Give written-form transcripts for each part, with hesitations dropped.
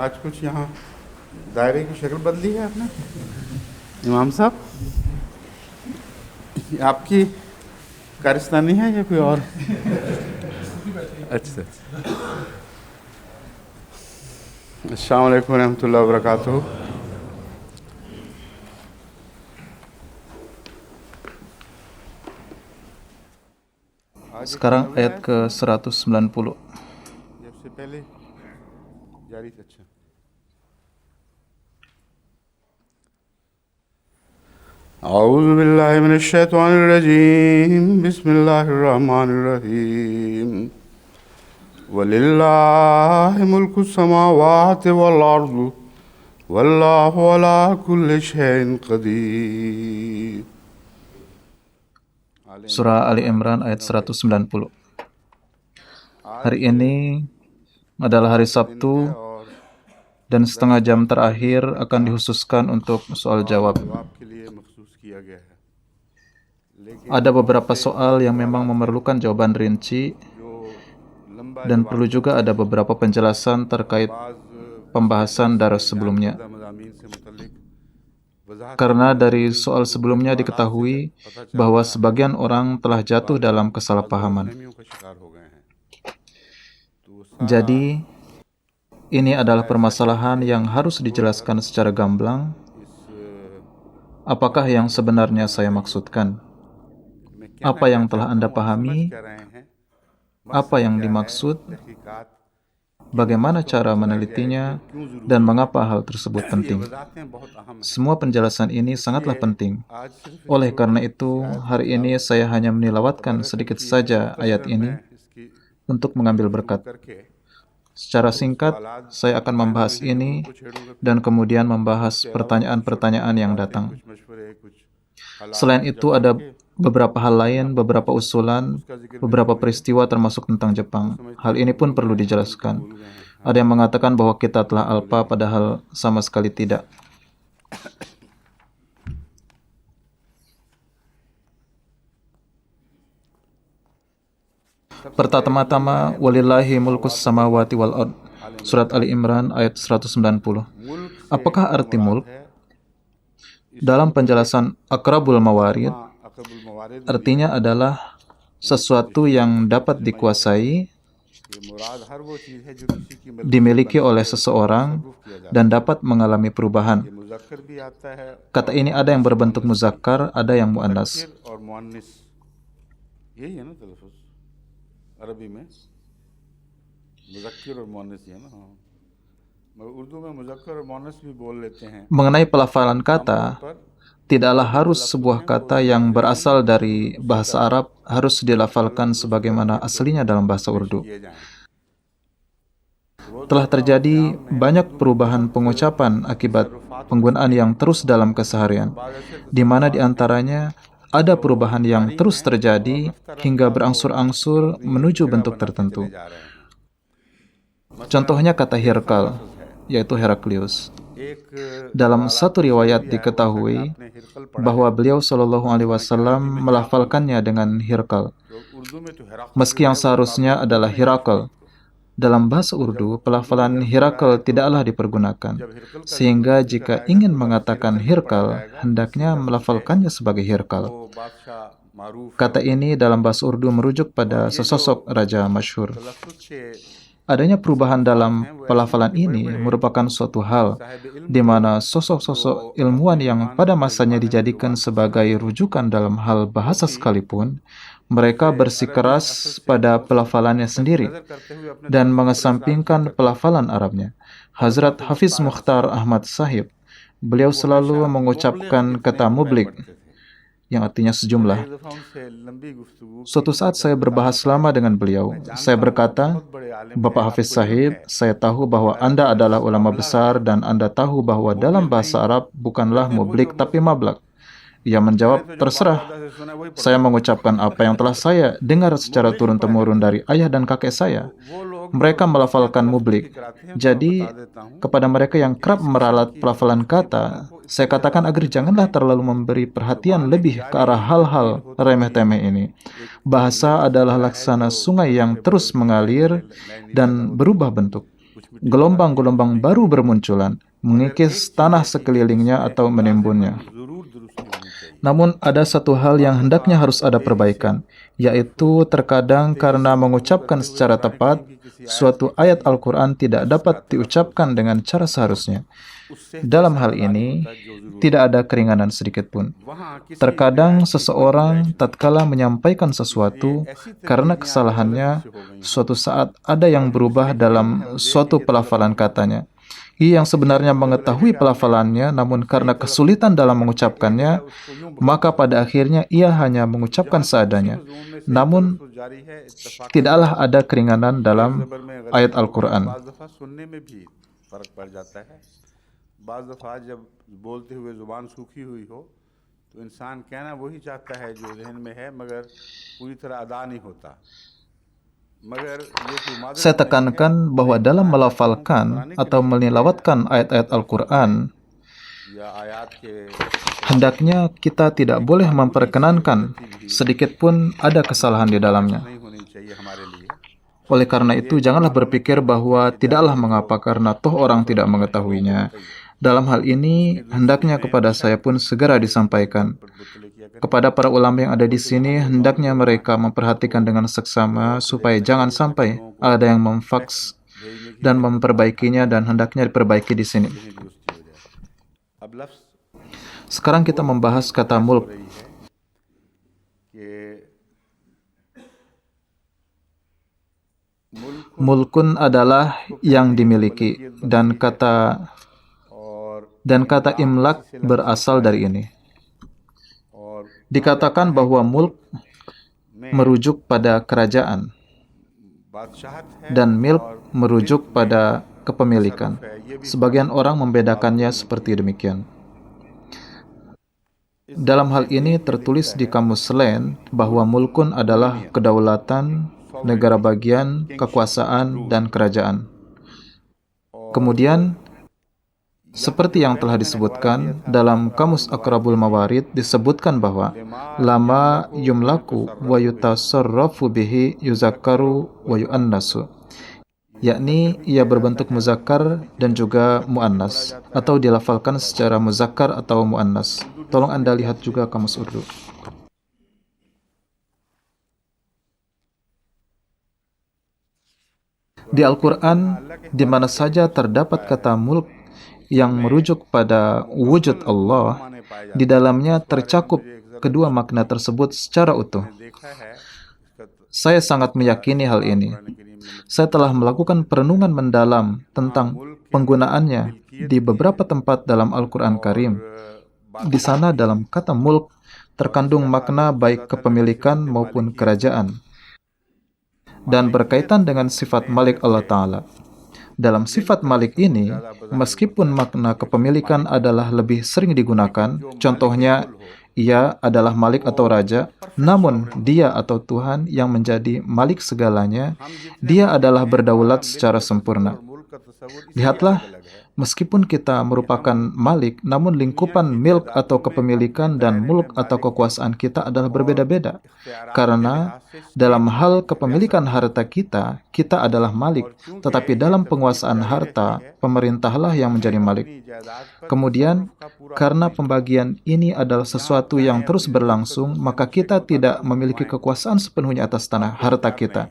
आज कुछ यहाँ दायरे की शक्ल बदली है आपने इमाम साहब, आपकी कारस्तानी है या कोई और? अच्छा, अस्सलाम वालेकुम रहमतुल्लाहि व बरकातुहू। Sekarang ayat ke-190. सबसे पहले जारी था। अच्छा, औज़ु बिल्लाहि मिनश शैतानिर रजीम, बिस्मिल्लाहिर रहमानिर रहीम। वलिल्लाहि मुल्कुस समावाति वल अर्दि वल्लाहु अला कुल्लि शैइन क़दीर। Surah Ali Imran ayat 190. Hari ini adalah hari Sabtu dan setengah jam terakhir akan dikhususkan untuk soal jawab. Ada beberapa soal yang memang memerlukan jawaban rinci dan perlu juga ada beberapa penjelasan terkait pembahasan daras sebelumnya. Karena dari soal sebelumnya diketahui bahwa sebagian orang telah jatuh dalam kesalahpahaman. Jadi, ini adalah permasalahan yang harus dijelaskan secara gamblang. Apakah yang sebenarnya saya maksudkan? Apa yang telah Anda pahami? Apa yang dimaksud? Bagaimana cara menelitinya? Dan mengapa hal tersebut penting? Semua penjelasan ini sangatlah penting. Oleh karena itu, hari ini saya hanya menilawatkan sedikit saja ayat ini untuk mengambil berkat. Secara singkat, saya akan membahas ini dan kemudian membahas pertanyaan-pertanyaan yang datang. Selain itu, ada beberapa hal lain, beberapa usulan, beberapa peristiwa termasuk tentang Jepang. Hal ini pun perlu dijelaskan. Ada yang mengatakan bahwa kita telah alpa, padahal sama sekali tidak. Pertama-tama, walillahi mulkus samawati wal ard. Surat Ali Imran ayat 190. Apakah arti mulk? Dalam penjelasan Aqrabul Mawarid, artinya adalah sesuatu yang dapat dikuasai, dimiliki oleh seseorang, dan dapat mengalami perubahan. Kata ini ada yang berbentuk muzakkar, ada yang muannas. Mengenai pelafalan kata, tidaklah harus sebuah kata yang berasal dari bahasa Arab harus dilafalkan sebagaimana aslinya dalam bahasa Urdu. Telah terjadi banyak perubahan pengucapan akibat penggunaan yang terus dalam keseharian, di mana di antaranya ada perubahan yang terus terjadi hingga berangsur-angsur menuju bentuk tertentu. Contohnya kata Hirkal, yaitu Heraklius. Dalam satu riwayat diketahui bahwa beliau Shallallahu Alaihi Wasallam melafalkannya dengan Hirkal, meski yang seharusnya adalah Hirakal. Dalam bahasa Urdu, pelafalan Hirakal tidaklah dipergunakan, sehingga jika ingin mengatakan Hirkal, hendaknya melafalkannya sebagai Hirkal. Kata ini dalam bahasa Urdu merujuk pada sesosok raja masyhur. Adanya perubahan dalam pelafalan ini merupakan suatu hal di mana sosok-sosok ilmuwan yang pada masanya dijadikan sebagai rujukan dalam hal bahasa sekalipun, mereka bersikeras pada pelafalannya sendiri dan mengesampingkan pelafalan Arabnya. Hazrat Hafiz Mukhtar Ahmad Sahib, beliau selalu mengucapkan kata mublik, yang artinya sejumlah. Suatu saat saya berbahas lama dengan beliau. Saya berkata, Bapak Hafiz Sahib, saya tahu bahwa Anda adalah ulama besar dan Anda tahu bahwa dalam bahasa Arab bukanlah mublik tapi mablak. Ia menjawab, terserah. Saya mengucapkan apa yang telah saya dengar secara turun-temurun dari ayah dan kakek saya. Mereka melafalkan mublik. Jadi, kepada mereka yang kerap meralat pelafalan kata, saya katakan agar janganlah terlalu memberi perhatian lebih ke arah hal-hal remeh-temeh ini. Bahasa adalah laksana sungai yang terus mengalir dan berubah bentuk. gelombang-gelombang baru bermunculan, mengikis tanah sekelilingnya atau menimbunnya. Namun ada satu hal yang hendaknya harus ada perbaikan, yaitu terkadang karena mengucapkan secara tepat, suatu ayat Al-Quran tidak dapat diucapkan dengan cara seharusnya. Dalam hal ini, tidak ada keringanan sedikit pun. Terkadang seseorang tatkala menyampaikan sesuatu, karena kesalahannya, suatu saat ada yang berubah dalam suatu pelafalan katanya. Ia yang sebenarnya mengetahui pelafalannya, namun karena kesulitan dalam mengucapkannya, maka pada akhirnya ia hanya mengucapkan seadanya. Namun, tidaklah ada keringanan dalam ayat Al-Quran. बाज़ दफ़ा जब बोलते हुए ज़ुबान सूखी हुई हो तो इंसान कहना वही चाहता है जो ज़हन में है मगर पूरी तरह अदा नहीं होता. Saya tekankan bahwa dalam melafalkan atau menilawatkan ayat-ayat Al-Quran, hendaknya kita tidak boleh memperkenankan sedikit pun ada kesalahan di dalamnya. Oleh karena itu, janganlah berpikir bahwa tidaklah mengapa karena toh orang tidak mengetahuinya. Dalam hal ini, hendaknya kepada saya pun segera disampaikan. Kepada para ulama yang ada di sini, hendaknya mereka memperhatikan dengan seksama supaya jangan sampai ada yang memfaks dan memperbaikinya, dan hendaknya diperbaiki di sini. Sekarang kita membahas kata mulk. Mulkun adalah yang dimiliki, dan kata imlak berasal dari ini. Dikatakan bahwa mulk merujuk pada kerajaan dan milk merujuk pada kepemilikan. Sebagian orang membedakannya seperti demikian. Dalam hal ini tertulis di kamus Slang bahwa mulkun adalah kedaulatan, negara bagian, kekuasaan, dan kerajaan. Kemudian, seperti yang telah disebutkan, dalam Kamus Aqrabul Mawarid disebutkan bahwa lama yumlaku wa yutasarrafu bihi yuzakkaru wa yu'annasu, yakni ia berbentuk muzakkar dan juga mu'annas, atau dilafalkan secara muzakkar atau mu'annas. Tolong Anda lihat juga Kamus Urdu. Di Al-Quran, di mana saja terdapat kata mulk yang merujuk pada wujud Allah, di dalamnya tercakup kedua makna tersebut secara utuh. Saya sangat meyakini hal ini. Saya telah melakukan perenungan mendalam tentang penggunaannya di beberapa tempat dalam Al-Quran Karim. Di sana dalam kata mulk terkandung makna baik kepemilikan maupun kerajaan, dan berkaitan dengan sifat Malik Allah Ta'ala. Dalam sifat Malik ini, meskipun makna kepemilikan adalah lebih sering digunakan, contohnya, ia adalah Malik atau Raja, namun dia atau Tuhan yang menjadi Malik segalanya, dia adalah berdaulat secara sempurna. Lihatlah, meskipun kita merupakan Malik, namun lingkupan milk atau kepemilikan dan mulk atau kekuasaan kita adalah berbeda-beda. Karena dalam hal kepemilikan harta kita adalah Malik, tetapi dalam penguasaan harta, pemerintahlah yang menjadi Malik. Kemudian, karena pembagian ini adalah sesuatu yang terus berlangsung, maka kita tidak memiliki kekuasaan sepenuhnya atas tanah harta kita.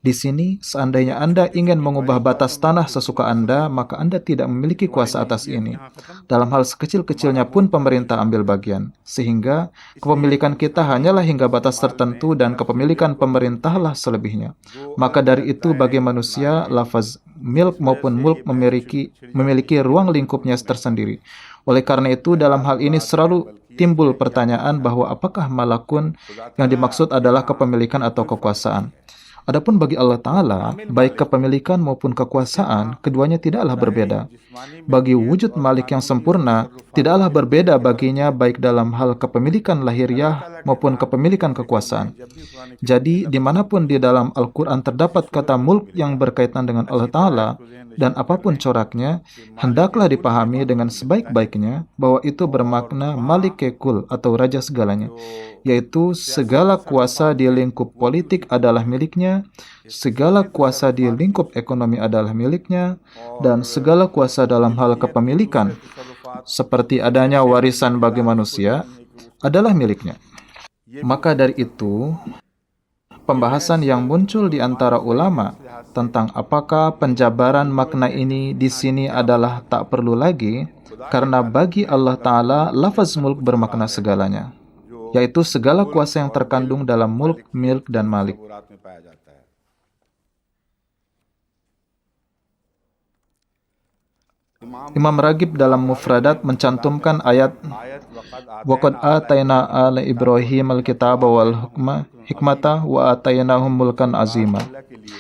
Di sini, seandainya Anda ingin mengubah batas tanah sesuka Anda, maka Anda tidak memiliki kuasa atas ini. Dalam hal sekecil-kecilnya pun pemerintah ambil bagian. Sehingga, kepemilikan kita hanyalah hingga batas tertentu dan kepemilikan pemerintahlah selebihnya. Maka dari itu, bagi manusia, lafaz milk maupun mulk memiliki ruang lingkupnya tersendiri. Oleh karena itu, dalam hal ini selalu timbul pertanyaan bahwa apakah malakun yang dimaksud adalah kepemilikan atau kekuasaan. Adapun bagi Allah Ta'ala, baik kepemilikan maupun kekuasaan, keduanya tidaklah berbeda. Bagi wujud Malik yang sempurna, tidaklah berbeda baginya baik dalam hal kepemilikan lahiriah maupun kepemilikan kekuasaan. Jadi, dimanapun di dalam Al-Quran terdapat kata mulk yang berkaitan dengan Allah Ta'ala, dan apapun coraknya, hendaklah dipahami dengan sebaik-baiknya bahwa itu bermakna Malik Kekul atau Raja segalanya. yaitu segala kuasa di lingkup politik adalah miliknya, segala kuasa di lingkup ekonomi adalah miliknya, dan segala kuasa dalam hal kepemilikan, seperti adanya warisan bagi manusia, adalah miliknya. Maka dari itu, pembahasan yang muncul di antara ulama tentang apakah penjabaran makna ini di sini adalah tak perlu lagi, karena bagi Allah Ta'ala, lafaz mulk bermakna segalanya, yaitu segala kuasa yang terkandung dalam mulk, milk, dan malik. Imam Ragib dalam Mufradat mencantumkan ayat وَقَدْ آتَيْنَا آلَ إِبْرَاهِيمَ الْكِتَابَ وَالْحِكْمَةَ وَآتَيْنَاهُمْ مُلْكًا عَظِيمًا,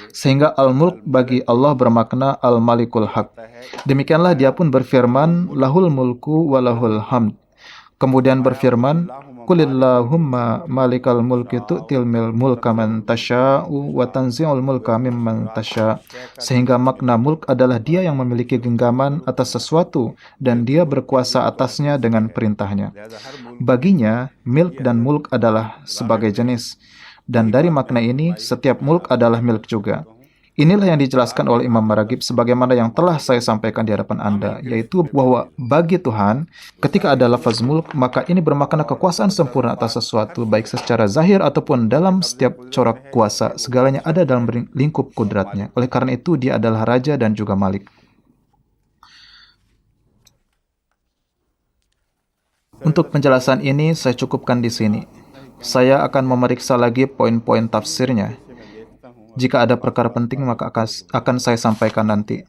sehingga al-mulk bagi Allah bermakna al-malikul haq. Demikianlah dia pun berfirman, lahul mulku wa lahul hamd. Kemudian berfirman, Qulillahumma malikal mulki tu'til mulka man tasha'u wa tanzi'ul mulka mimman tasha'. Sehingga makna mulk adalah dia yang memiliki genggaman atas sesuatu dan dia berkuasa atasnya dengan perintahnya. Baginya, milk dan mulk adalah sebagai jenis. Dan dari makna ini, setiap mulk adalah milk juga. Inilah yang dijelaskan oleh Imam Maragib sebagaimana yang telah saya sampaikan di hadapan Anda, yaitu bahwa bagi Tuhan, ketika ada lafaz mulk, maka ini bermakna kekuasaan sempurna atas sesuatu, baik secara zahir ataupun dalam setiap corak kuasa, segalanya ada dalam lingkup kudratnya. Oleh karena itu, dia adalah raja dan juga malik. Untuk penjelasan ini, saya cukupkan di sini. Saya akan memeriksa lagi poin-poin tafsirnya. Jika ada perkara penting, maka akan saya sampaikan nanti.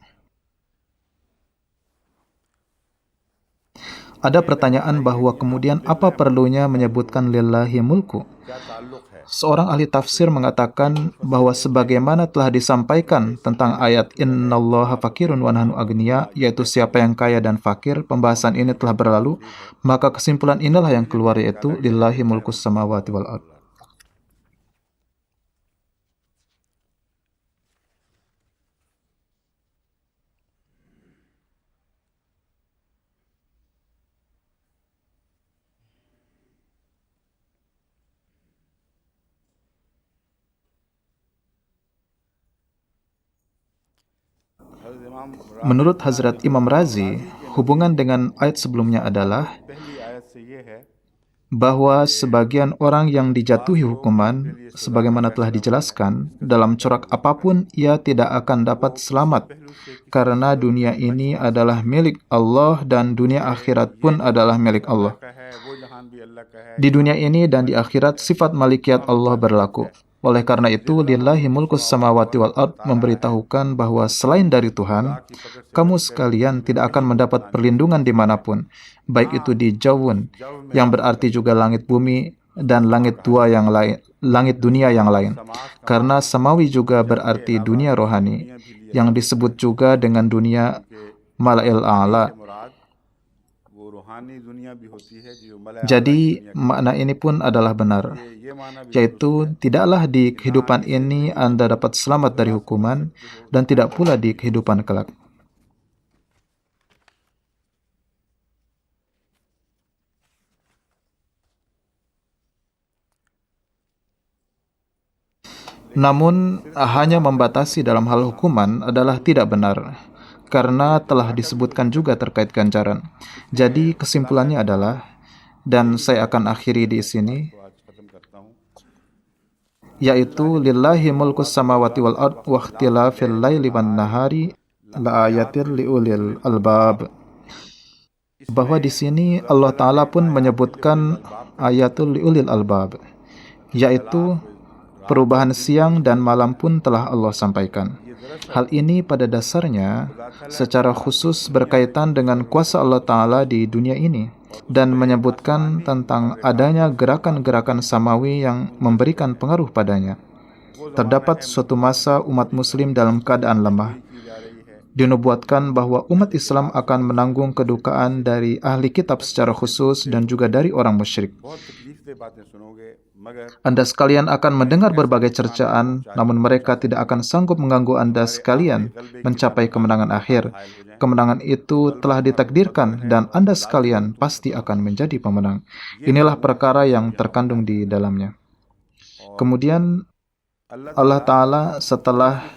Ada pertanyaan bahwa kemudian apa perlunya menyebutkan lillahi mulku? Seorang ahli tafsir mengatakan bahwa sebagaimana telah disampaikan tentang ayat innallaha fakirun wa nahnu agniya, yaitu siapa yang kaya dan fakir, pembahasan ini telah berlalu, maka kesimpulan inilah yang keluar, yaitu lillahi mulkus samawati wal ard. Menurut Hazrat Imam Razi, hubungan dengan ayat sebelumnya adalah bahwa sebagian orang yang dijatuhi hukuman, sebagaimana telah dijelaskan, dalam corak apapun ia tidak akan dapat selamat, karena dunia ini adalah milik Allah dan dunia akhirat pun adalah milik Allah. Di dunia ini dan di akhirat, sifat malikiat Allah berlaku. Oleh karena itu, lillahi mulkus samawati wal ard memberitahukan bahwa selain dari Tuhan, kamu sekalian tidak akan mendapat perlindungan dimanapun, baik itu di Jawun, yang berarti juga langit bumi, dan langit dunia yang lain. Karena samawi juga berarti dunia rohani, yang disebut juga dengan dunia mala'il a'la. Jadi, makna ini pun adalah benar, yaitu tidaklah di kehidupan ini Anda dapat selamat dari hukuman, dan tidak pula di kehidupan kelak. Namun, hanya membatasi dalam hal hukuman adalah tidak benar, karena telah disebutkan juga terkait ganjaran. Jadi kesimpulannya adalah, dan saya akan akhiri di sini, yaitu lillahi mulkus samawati wal ard wa ikhtilafil laili wan nahari la ayatil liulil albab. Bahwa di sini Allah Ta'ala pun menyebutkan ayatul liulil albab, yaitu perubahan siang dan malam pun telah Allah sampaikan. Hal ini pada dasarnya secara khusus berkaitan dengan kuasa Allah Ta'ala di dunia ini dan menyebutkan tentang adanya gerakan-gerakan samawi yang memberikan pengaruh padanya. Terdapat suatu masa umat muslim dalam keadaan lemah. dinubuatkan bahwa umat Islam akan menanggung kedukaan dari ahli kitab secara khusus dan juga dari orang musyrik. Anda sekalian akan mendengar berbagai cercaan, namun mereka tidak akan sanggup mengganggu Anda sekalian mencapai kemenangan akhir. Kemenangan itu telah ditakdirkan dan Anda sekalian pasti akan menjadi pemenang. Inilah perkara yang terkandung di dalamnya. Kemudian Allah Ta'ala setelah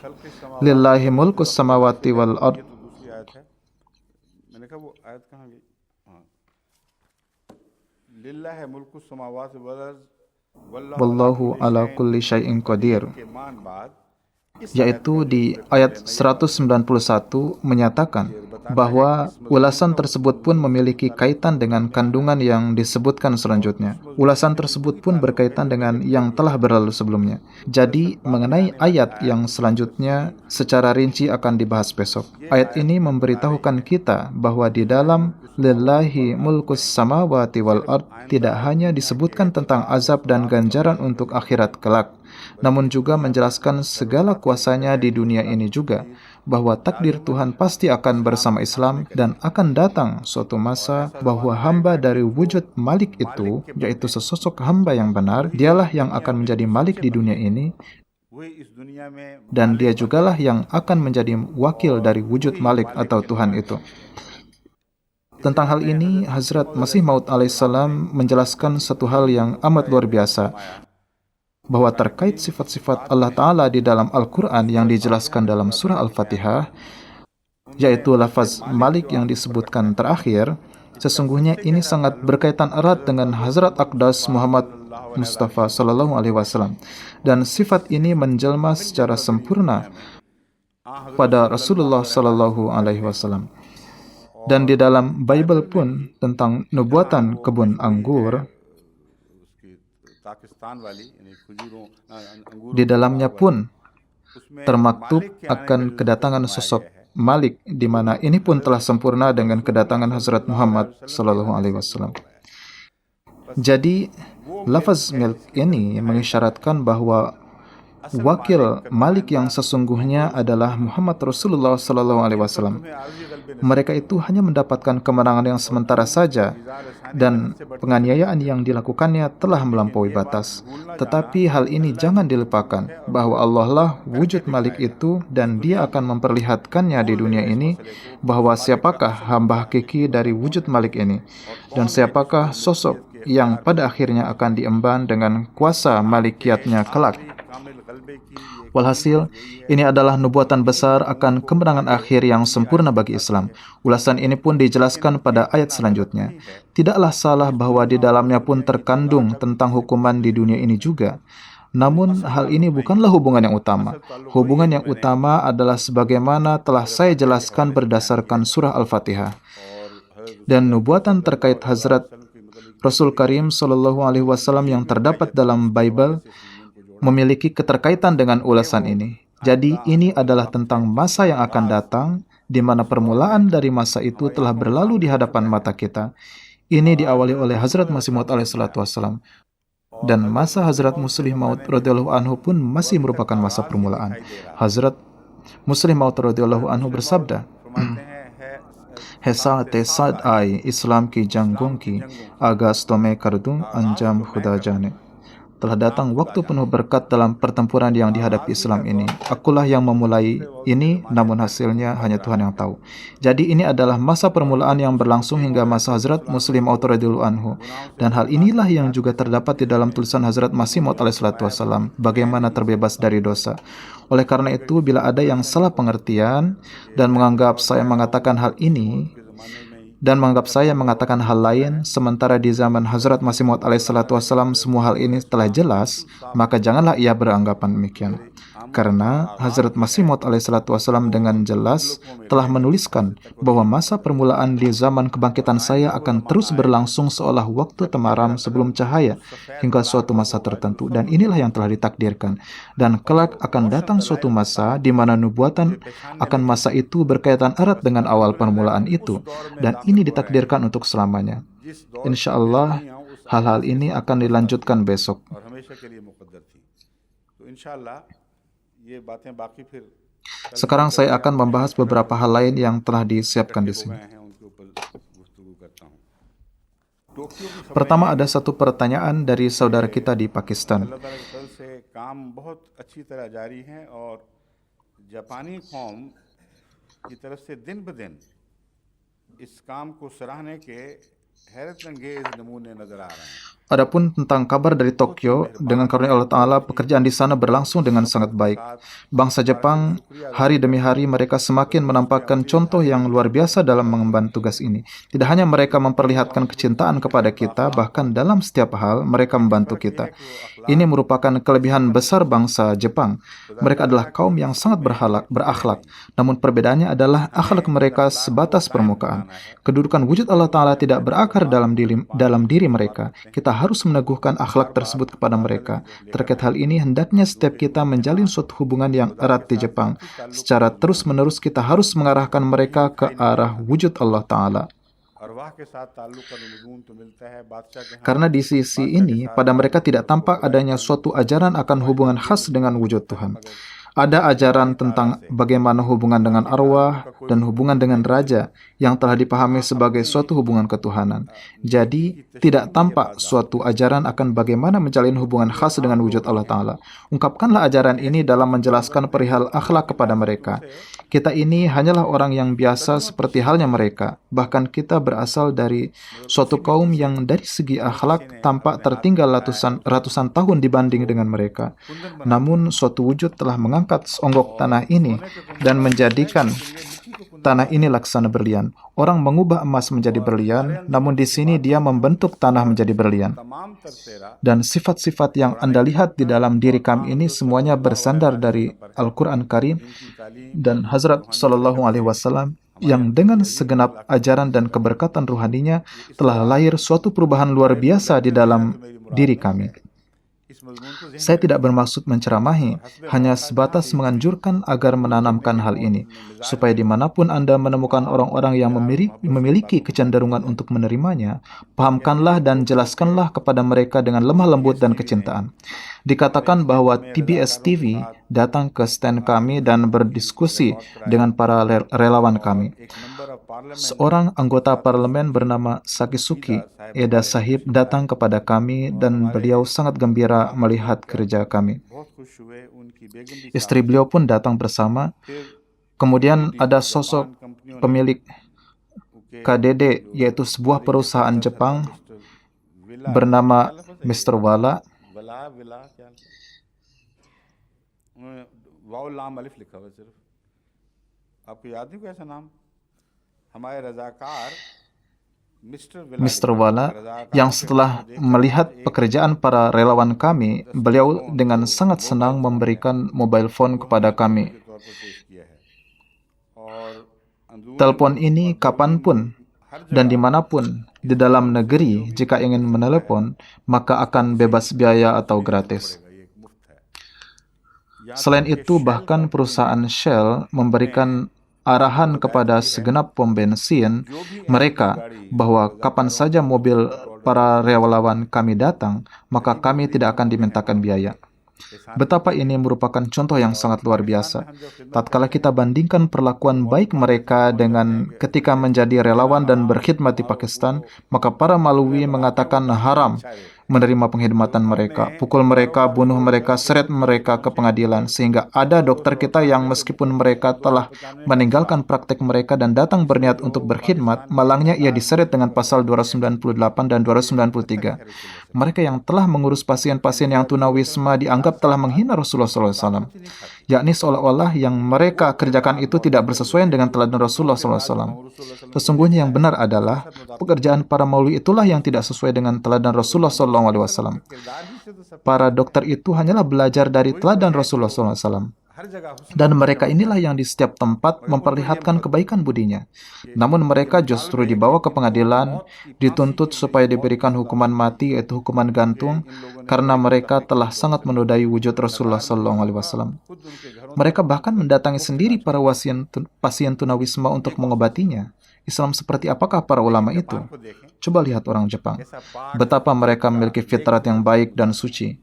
lillahi mulkus samawati wal ard, wallahu ala kulli syai'in qadir, yaitu di ayat 191 menyatakan bahwa ulasan tersebut pun memiliki kaitan dengan kandungan yang disebutkan selanjutnya. Ulasan tersebut pun berkaitan dengan yang telah berlalu sebelumnya. Jadi, mengenai ayat yang selanjutnya secara rinci akan dibahas besok. Ayat ini memberitahukan kita bahwa di dalam lillahi mulkus samawati wal ard tidak hanya disebutkan tentang azab dan ganjaran untuk akhirat kelak, namun juga menjelaskan segala kuasanya di dunia ini juga, bahwa takdir Tuhan pasti akan bersama Islam dan akan datang suatu masa bahwa hamba dari wujud Malik itu, yaitu sesosok hamba yang benar, dialah yang akan menjadi Malik di dunia ini, dan dia jugalah yang akan menjadi wakil dari wujud Malik atau Tuhan itu. Tentang hal ini, Hazrat Masih Maud alaihissalam menjelaskan satu hal yang amat luar biasa, bahwa terkait sifat-sifat Allah Ta'ala di dalam Al-Quran yang dijelaskan dalam surah Al-Fatihah, yaitu lafaz Malik yang disebutkan terakhir, sesungguhnya ini sangat berkaitan erat dengan Hazrat Aqdas Muhammad Mustafa Sallallahu Alaihi Wasallam, dan sifat ini menjelma secara sempurna pada Rasulullah Sallallahu Alaihi Wasallam. Dan di dalam Bible pun tentang nubuatan kebun anggur, di dalamnya pun termaktub akan kedatangan sosok Malik, di mana ini pun telah sempurna dengan kedatangan Hazrat Muhammad Sallallahu Alaihi Wasallam. Jadi, lafaz milk ini mengisyaratkan bahwa wakil Malik yang sesungguhnya adalah Muhammad Rasulullah Sallallahu Alaihi Wasallam. Mereka itu hanya mendapatkan kemenangan yang sementara saja, dan penganiayaan yang dilakukannya telah melampaui batas. Tetapi hal ini jangan dilupakan, bahwa Allah lah wujud Malik itu, dan Dia akan memperlihatkannya di dunia ini, bahwa siapakah hamba hakiki dari wujud Malik ini, dan siapakah sosok yang pada akhirnya akan diemban dengan kuasa malikiyatnya kelak. Walhasil, ini adalah nubuatan besar akan kemenangan akhir yang sempurna bagi Islam. Ulasan ini pun dijelaskan pada ayat selanjutnya. Tidaklah salah bahwa di dalamnya pun terkandung tentang hukuman di dunia ini juga. Namun, hal ini bukanlah hubungan yang utama. Hubungan yang utama adalah sebagaimana telah saya jelaskan berdasarkan surah Al-Fatihah. Dan nubuatan terkait Hazrat Rasul Karim Sallallahu Alaihi Wasallam yang terdapat dalam Bible memiliki keterkaitan dengan ulasan ini. Jadi ini adalah tentang masa yang akan datang, di mana permulaan dari masa itu telah berlalu di hadapan mata kita. Ini diawali oleh Hazrat Masih Maud alaihissalatu wassalam. Dan masa Hazrat Muslih Maud radhiyallahu anhu pun masih merupakan masa permulaan. Hazrat Muslih Maud radhiyallahu anhu bersabda, "Hesate sad ai Islam ki janggung ki agas tome kardung anjam khuda jane." Telah datang waktu penuh berkat dalam pertempuran yang dihadapi Islam ini. Akulah yang memulai ini, namun hasilnya hanya Tuhan yang tahu. Jadi ini adalah masa permulaan yang berlangsung hingga masa Hazrat Muslim Maud radhiyallahu anhu. Dan hal inilah yang juga terdapat di dalam tulisan Hazrat Masih Maud alaihissalatu wassalam, bagaimana terbebas dari dosa. Oleh karena itu, bila ada yang salah pengertian dan menganggap saya mengatakan hal ini, dan menganggap saya mengatakan hal lain, sementara di zaman Hazrat Masih Maud alaihissalatu wassalam semua hal ini telah jelas, maka janganlah ia beranggapan demikian. Karena Hazrat Masih Maud alaihissalatu wassalam dengan jelas telah menuliskan bahwa masa permulaan di zaman kebangkitan saya akan terus berlangsung seolah waktu temaram sebelum cahaya hingga suatu masa tertentu, dan inilah yang telah ditakdirkan. Dan kelak akan datang suatu masa di mana nubuatan akan masa itu berkaitan erat dengan awal permulaan itu, dan ini ditakdirkan untuk selamanya. Insya Allah, hal-hal ini akan dilanjutkan besok. ये बातें बाकी फिर Sekarang saya akan membahas beberapa hal lain yang telah disiapkan di sini. Pertama, ada satu pertanyaan dari saudara kita di Pakistan. जापानी कौम की तरफ से दिन ब दिन इस काम को सराहने के हैरत अंगेज नमूने नजर आ रहे हैं. Adapun tentang kabar dari Tokyo, dengan karunia Allah Ta'ala, pekerjaan di sana berlangsung dengan sangat baik. Bangsa Jepang, hari demi hari mereka semakin menampakkan contoh yang luar biasa dalam mengemban tugas ini. Tidak hanya mereka memperlihatkan kecintaan kepada kita, bahkan dalam setiap hal mereka membantu kita. Ini merupakan kelebihan besar bangsa Jepang. Mereka adalah kaum yang sangat berakhlak, namun perbedaannya adalah akhlak mereka sebatas permukaan. Kedudukan wujud Allah Ta'ala tidak berakar dalam diri mereka. Kita harus meneguhkan akhlak tersebut kepada mereka. Terkait hal ini, hendaknya setiap kita menjalin suatu hubungan yang erat di Jepang. Secara terus-menerus kita harus mengarahkan mereka ke arah wujud Allah Ta'ala. Karena di sisi ini, pada mereka tidak tampak adanya suatu ajaran akan hubungan khas dengan wujud Tuhan. Ada ajaran tentang bagaimana hubungan dengan arwah dan hubungan dengan raja yang telah dipahami sebagai suatu hubungan ketuhanan. Jadi, tidak tampak suatu ajaran akan bagaimana menjalin hubungan khas dengan wujud Allah Ta'ala. Ungkapkanlah ajaran ini dalam menjelaskan perihal akhlak kepada mereka. Kita ini hanyalah orang yang biasa seperti halnya mereka. Bahkan kita berasal dari suatu kaum yang dari segi akhlak tampak tertinggal ratusan tahun dibanding dengan mereka. Namun suatu wujud telah mengangkat seonggok tanah ini dan menjadikan tanah ini laksana berlian. Orang mengubah emas menjadi berlian, namun di sini dia membentuk tanah menjadi berlian. Dan sifat-sifat yang Anda lihat di dalam diri kami ini semuanya bersandar dari Al-Quran Karim dan Hazrat Sallallahu Alaihi Wasallam yang dengan segenap ajaran dan keberkatan ruhaninya telah lahir suatu perubahan luar biasa di dalam diri kami. Saya tidak bermaksud menceramahi, hanya sebatas menganjurkan agar menanamkan hal ini, supaya dimanapun Anda menemukan orang-orang yang memiliki kecenderungan untuk menerimanya, pahamkanlah dan jelaskanlah kepada mereka dengan lemah lembut dan kecintaan. Dikatakan bahwa TBS TV datang ke stand kami dan berdiskusi dengan para relawan kami. Seorang anggota parlemen bernama Sakisuki Eda Sahib datang kepada kami dan beliau sangat gembira melihat kerja kami. Istri beliau pun datang bersama. Kemudian ada sosok pemilik KDD, yaitu sebuah perusahaan Jepang bernama Mr. Wala. Mr. Wala, yang setelah melihat pekerjaan para relawan kami, beliau dengan sangat senang memberikan mobile phone kepada kami. Telepon ini kapanpun dan dimanapun di dalam negeri, jika ingin menelepon, maka akan bebas biaya atau gratis. Selain itu, bahkan perusahaan Shell memberikan arahan kepada segenap pom bensin mereka bahwa kapan saja mobil para relawan kami datang, maka kami tidak akan dimintakan biaya. Betapa ini merupakan contoh yang sangat luar biasa. Tatkala kita bandingkan perlakuan baik mereka dengan ketika menjadi relawan dan berkhidmat di Pakistan, maka para Malawi mengatakan haram menerima penghormatan mereka, pukul mereka, bunuh mereka, seret mereka ke pengadilan, sehingga ada dokter kita yang meskipun mereka telah meninggalkan praktek mereka dan datang berniat untuk berkhidmat, malangnya ia diseret dengan pasal 298 dan 293. Mereka yang telah mengurus pasien-pasien yang tunawisma dianggap telah menghina Rasulullah SAW, yakni seolah-olah yang mereka kerjakan itu tidak bersesuaian dengan teladan Rasulullah SAW. Sesungguhnya yang benar adalah pekerjaan para maulwi itulah yang tidak sesuai dengan teladan Rasulullah SAW. Para dokter itu hanyalah belajar dari teladan Rasulullah SAW. Dan mereka inilah yang di setiap tempat memperlihatkan kebaikan budinya. Namun mereka justru dibawa ke pengadilan, dituntut supaya diberikan hukuman mati, yaitu hukuman gantung, karena mereka telah sangat menodai wujud Rasulullah SAW. Mereka bahkan mendatangi sendiri para pasien tunawisma untuk mengobatinya. Islam seperti apakah para ulama itu? Coba lihat orang Jepang. Betapa mereka memiliki fitrat yang baik dan suci.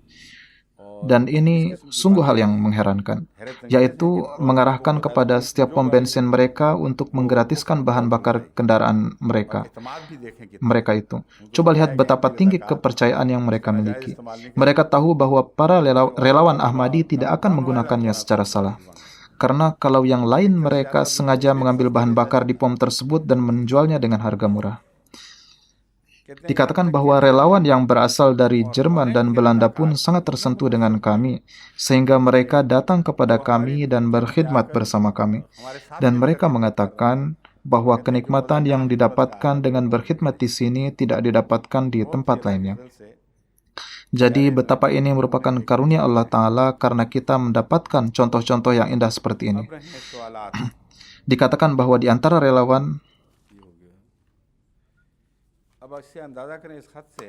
Dan ini sungguh hal yang mengherankan, yaitu mengarahkan kepada setiap pom bensin mereka untuk menggratiskan bahan bakar kendaraan mereka. Mereka itu. Coba lihat betapa tinggi kepercayaan yang mereka miliki. Mereka tahu bahwa para relawan Ahmadi tidak akan menggunakannya secara salah. Karena kalau yang lain mereka sengaja mengambil bahan bakar di pom tersebut dan menjualnya dengan harga murah. Dikatakan bahwa relawan yang berasal dari Jerman dan Belanda pun sangat tersentuh dengan kami, sehingga mereka datang kepada kami dan berkhidmat bersama kami. Dan mereka mengatakan bahwa kenikmatan yang didapatkan dengan berkhidmat di sini tidak didapatkan di tempat lainnya. Jadi betapa ini merupakan karunia Allah Ta'ala karena kita mendapatkan contoh-contoh yang indah seperti ini. Dikatakan bahwa di antara relawan अब इससे अंदाज़ा करें इस खत से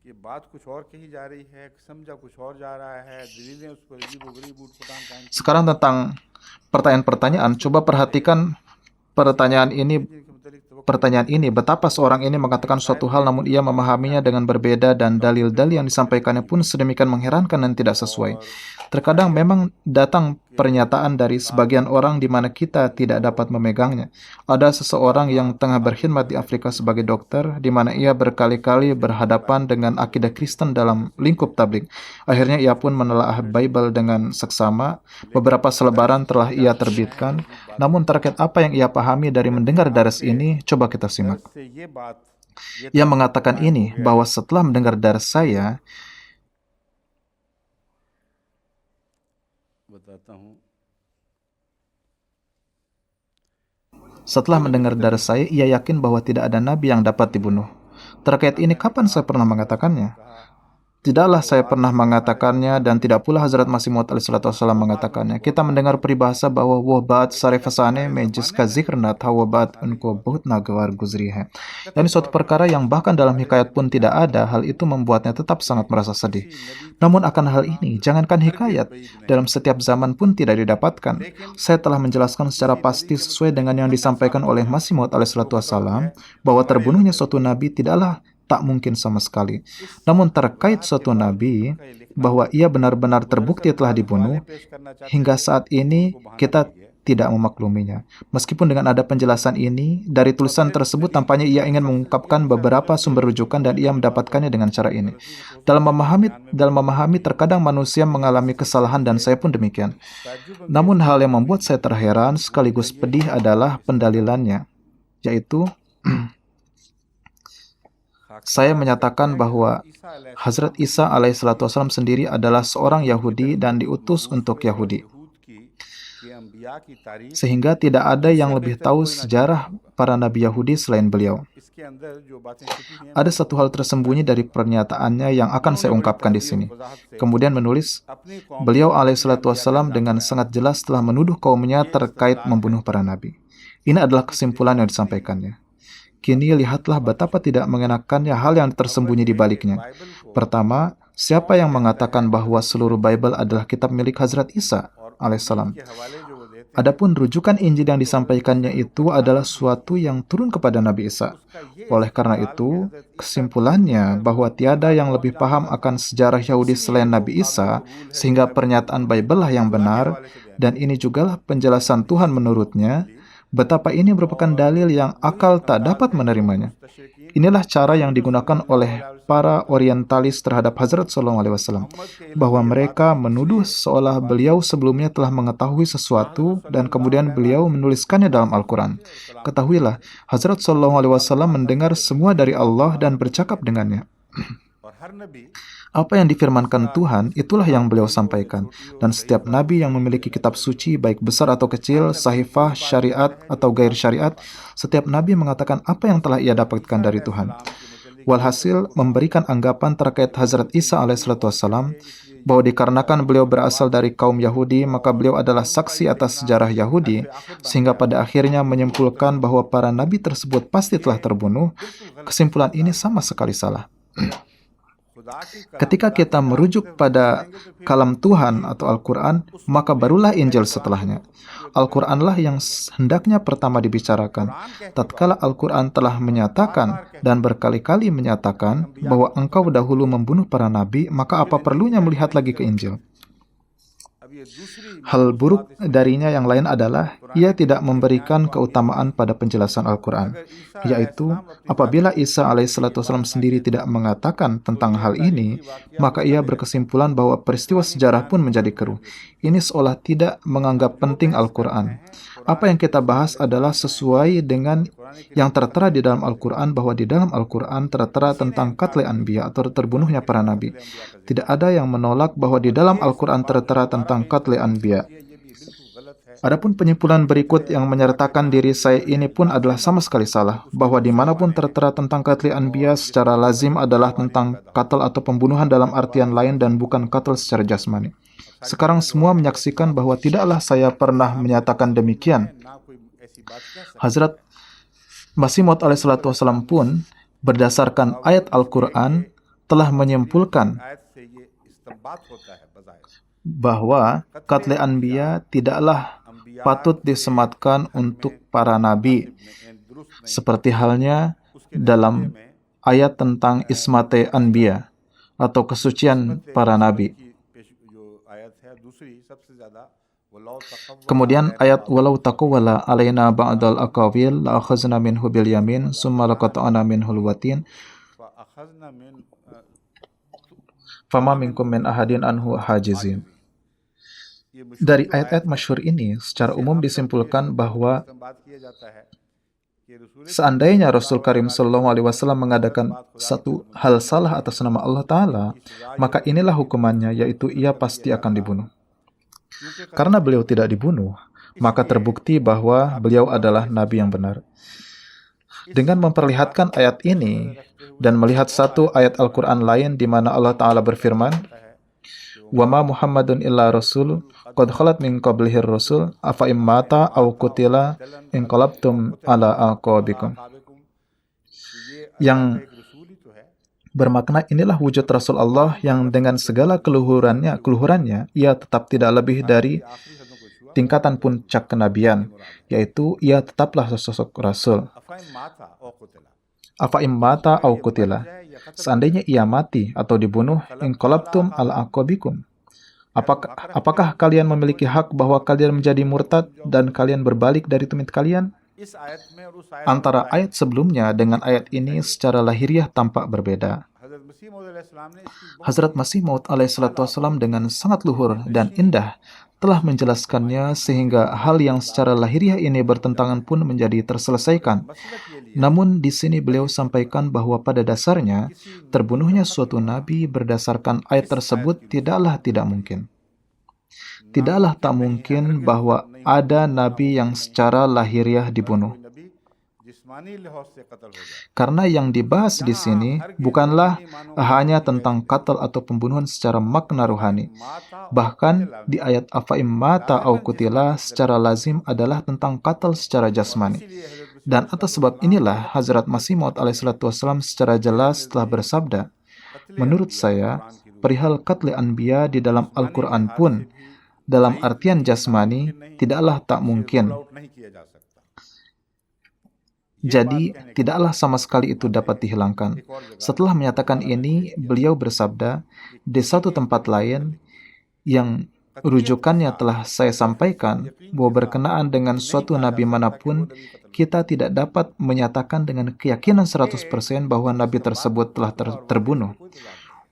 कि बात कुछ और कही जा रही है, समझा कुछ और जा रहा है, दलीलें उस पर अजीब-गरीब ऊट-पटांग कायम। Sekarang tentang pertanyaan-pertanyaan, coba perhatikan pertanyaan ini, betapa seorang ini mengatakan suatu hal namun ia memahaminya dengan berbeda dan dalil-dalil yang disampaikannya pun sedemikian mengherankan dan tidak sesuai. Terkadang memang datang pernyataan dari sebagian orang di mana kita tidak dapat memegangnya. Ada seseorang yang tengah berkhidmat di Afrika sebagai dokter, di mana ia berkali-kali berhadapan dengan akidah Kristen dalam lingkup tabligh. Akhirnya ia pun menelaah Bible dengan seksama. Beberapa selebaran telah ia terbitkan. Namun terkait apa yang ia pahami dari mendengar daras ini, coba kita simak. Ia mengatakan ini, bahwa setelah mendengar daras saya, ia yakin bahwa tidak ada nabi yang dapat dibunuh. Terkait ini, kapan saya pernah mengatakannya? Tidaklah saya pernah mengatakannya dan tidak pula Hazrat Masih Maud alaihissalam mengatakannya. Kita mendengar peribahasa bahwa wabat sarefasane में जिसका जिक्र न था wabat उनको बहुत नागवार गुजरी है. Dan suatu perkara yang bahkan dalam hikayat pun tidak ada, hal itu membuatnya tetap sangat merasa sedih. Namun akan hal ini, jangankan hikayat, dalam setiap zaman pun tidak didapatkan. Saya telah menjelaskan secara pasti sesuai dengan yang disampaikan oleh Masih Maud alaihissalam bahwa terbunuhnya suatu nabi tidaklah tak mungkin sama sekali. Namun terkait suatu nabi, bahwa ia benar-benar terbukti telah dibunuh, hingga saat ini kita tidak memakluminya. Meskipun dengan ada penjelasan ini, dari tulisan tersebut tampaknya ia ingin mengungkapkan beberapa sumber rujukan dan ia mendapatkannya dengan cara ini. Dalam memahami terkadang manusia mengalami kesalahan dan saya pun demikian. Namun hal yang membuat saya terheran sekaligus pedih adalah pendalilannya, yaitu saya menyatakan bahwa Hazrat Isa alaihissalam sendiri adalah seorang Yahudi dan diutus untuk Yahudi. Sehingga tidak ada yang lebih tahu sejarah para nabi Yahudi selain beliau. Ada satu hal tersembunyi dari pernyataannya yang akan saya ungkapkan di sini. Kemudian menulis, beliau alaihissalam dengan sangat jelas telah menuduh kaumnya terkait membunuh para nabi. Ini adalah kesimpulan yang disampaikannya. Kini lihatlah betapa tidak mengenakannya hal yang tersembunyi di baliknya. Pertama, siapa yang mengatakan bahwa seluruh Bible adalah kitab milik Hazrat Isa alaihissalam? Adapun rujukan Injil yang disampaikannya itu adalah suatu yang turun kepada Nabi Isa. Oleh karena itu, kesimpulannya bahwa tiada yang lebih paham akan sejarah Yahudi selain Nabi Isa, sehingga pernyataan Bible lah yang benar, dan ini jugalah penjelasan Tuhan menurutnya, betapa ini merupakan dalil yang akal tak dapat menerimanya. Inilah cara yang digunakan oleh para orientalis terhadap Hazrat SAW, bahwa mereka menuduh seolah beliau sebelumnya telah mengetahui sesuatu dan kemudian beliau menuliskannya dalam Al-Quran. Ketahuilah, Hazrat SAW mendengar semua dari Allah dan bercakap dengannya. Apa yang difirmankan Tuhan, itulah yang beliau sampaikan. Dan setiap nabi yang memiliki kitab suci, baik besar atau kecil, sahifah, syariat, atau gair syariat, setiap nabi mengatakan apa yang telah ia dapatkan dari Tuhan. Walhasil, memberikan anggapan terkait Hazrat Isa alaihissalam, bahwa dikarenakan beliau berasal dari kaum Yahudi, maka beliau adalah saksi atas sejarah Yahudi, sehingga pada akhirnya menyimpulkan bahwa para nabi tersebut pasti telah terbunuh. Kesimpulan ini sama sekali salah. Ketika kita merujuk pada kalam Tuhan atau Al-Quran, maka barulah Injil setelahnya. Al-Quranlah yang hendaknya pertama dibicarakan. Tatkala Al-Quran telah menyatakan dan berkali-kali menyatakan bahwa engkau dahulu membunuh para nabi, maka apa perlunya melihat lagi ke Injil? Hal buruk darinya yang lain adalah ia tidak memberikan keutamaan pada penjelasan Al-Quran, yaitu apabila Isa alaihissalam sendiri tidak mengatakan tentang hal ini, maka ia berkesimpulan bahwa peristiwa sejarah pun menjadi keruh. Ini seolah tidak menganggap penting Al-Quran. Apa yang kita bahas adalah sesuai dengan yang tertera di dalam Al-Quran, bahwa di dalam Al-Quran tertera tentang qatle anbiya atau terbunuhnya para nabi. Tidak ada yang menolak bahwa di dalam Al-Quran tertera tentang qatle anbiya. Adapun penyimpulan berikut yang menyertakan diri saya ini pun adalah sama sekali salah, bahwa dimanapun tertera tentang qatle anbiya secara lazim adalah tentang qatl atau pembunuhan dalam artian lain dan bukan qatl secara jasmani. Sekarang semua menyaksikan bahwa tidaklah saya pernah menyatakan demikian. Hazrat Masih Maud alaihissalatu wassalam pun berdasarkan ayat Al-Quran telah menyimpulkan bahwa qatle anbiya tidaklah patut disematkan untuk para nabi, seperti halnya dalam ayat tentang ismate anbiya atau kesucian para nabi. Kemudian ayat walau taqawwala alaina ba'dal aqawil la akhazna minhu bil yamin summa laqata'na minhul watin fama minkum min ahadin anhu hajizin. Dari ayat-ayat masyhur ini secara umum disimpulkan bahwa seandainya Rasul Karim SAW mengadakan satu hal salah atas nama Allah Ta'ala, maka inilah hukumannya, yaitu ia pasti akan dibunuh. Karena beliau tidak dibunuh, maka terbukti bahwa beliau adalah nabi yang benar. Dengan memperlihatkan ayat ini dan melihat satu ayat Al-Quran lain di mana Allah Ta'ala berfirman, "Wa ma Muhammadun illa rasul qad khalat min qablihi rasul afa immata aw qutila inqalabtum ala aqabikum." Yang bermakna inilah wujud Rasul Allah yang dengan segala keluhurannya, ia tetap tidak lebih dari tingkatan puncak kenabian, yaitu ia tetaplah sosok Rasul. Afa immata au qutila, seandainya ia mati atau dibunuh, inqalabtum ala aqabikum. Apakah kalian memiliki hak bahwa kalian menjadi murtad dan kalian berbalik dari tumit kalian? Antara ayat sebelumnya dengan ayat ini secara lahiriah tampak berbeda. Hazrat Masih Maud alaihissalatu wassalam dengan sangat luhur dan indah telah menjelaskannya sehingga hal yang secara lahiriah ini bertentangan pun menjadi terselesaikan. Namun di sini beliau sampaikan bahwa pada dasarnya terbunuhnya suatu nabi berdasarkan ayat tersebut tidaklah tidak mungkin. Tidaklah tak mungkin bahwa ada nabi yang secara lahiriah dibunuh. Karena yang dibahas di sini bukanlah hanya tentang qatl atau pembunuhan secara makna ruhani. Bahkan di ayat afa immata au qutila secara lazim adalah tentang qatl secara jasmani. Dan atas sebab inilah Hazrat Masih Maud alaihissalatu wassalam secara jelas telah bersabda, menurut saya, perihal qatle anbiya di dalam Al-Quran pun dalam artian jasmani tidaklah tak mungkin. Jadi, tidaklah sama sekali itu dapat dihilangkan. Setelah menyatakan ini, beliau bersabda, di satu tempat lain yang rujukannya telah saya sampaikan, bahwa berkenaan dengan suatu nabi manapun, kita tidak dapat menyatakan dengan keyakinan 100% bahwa nabi tersebut telah terbunuh.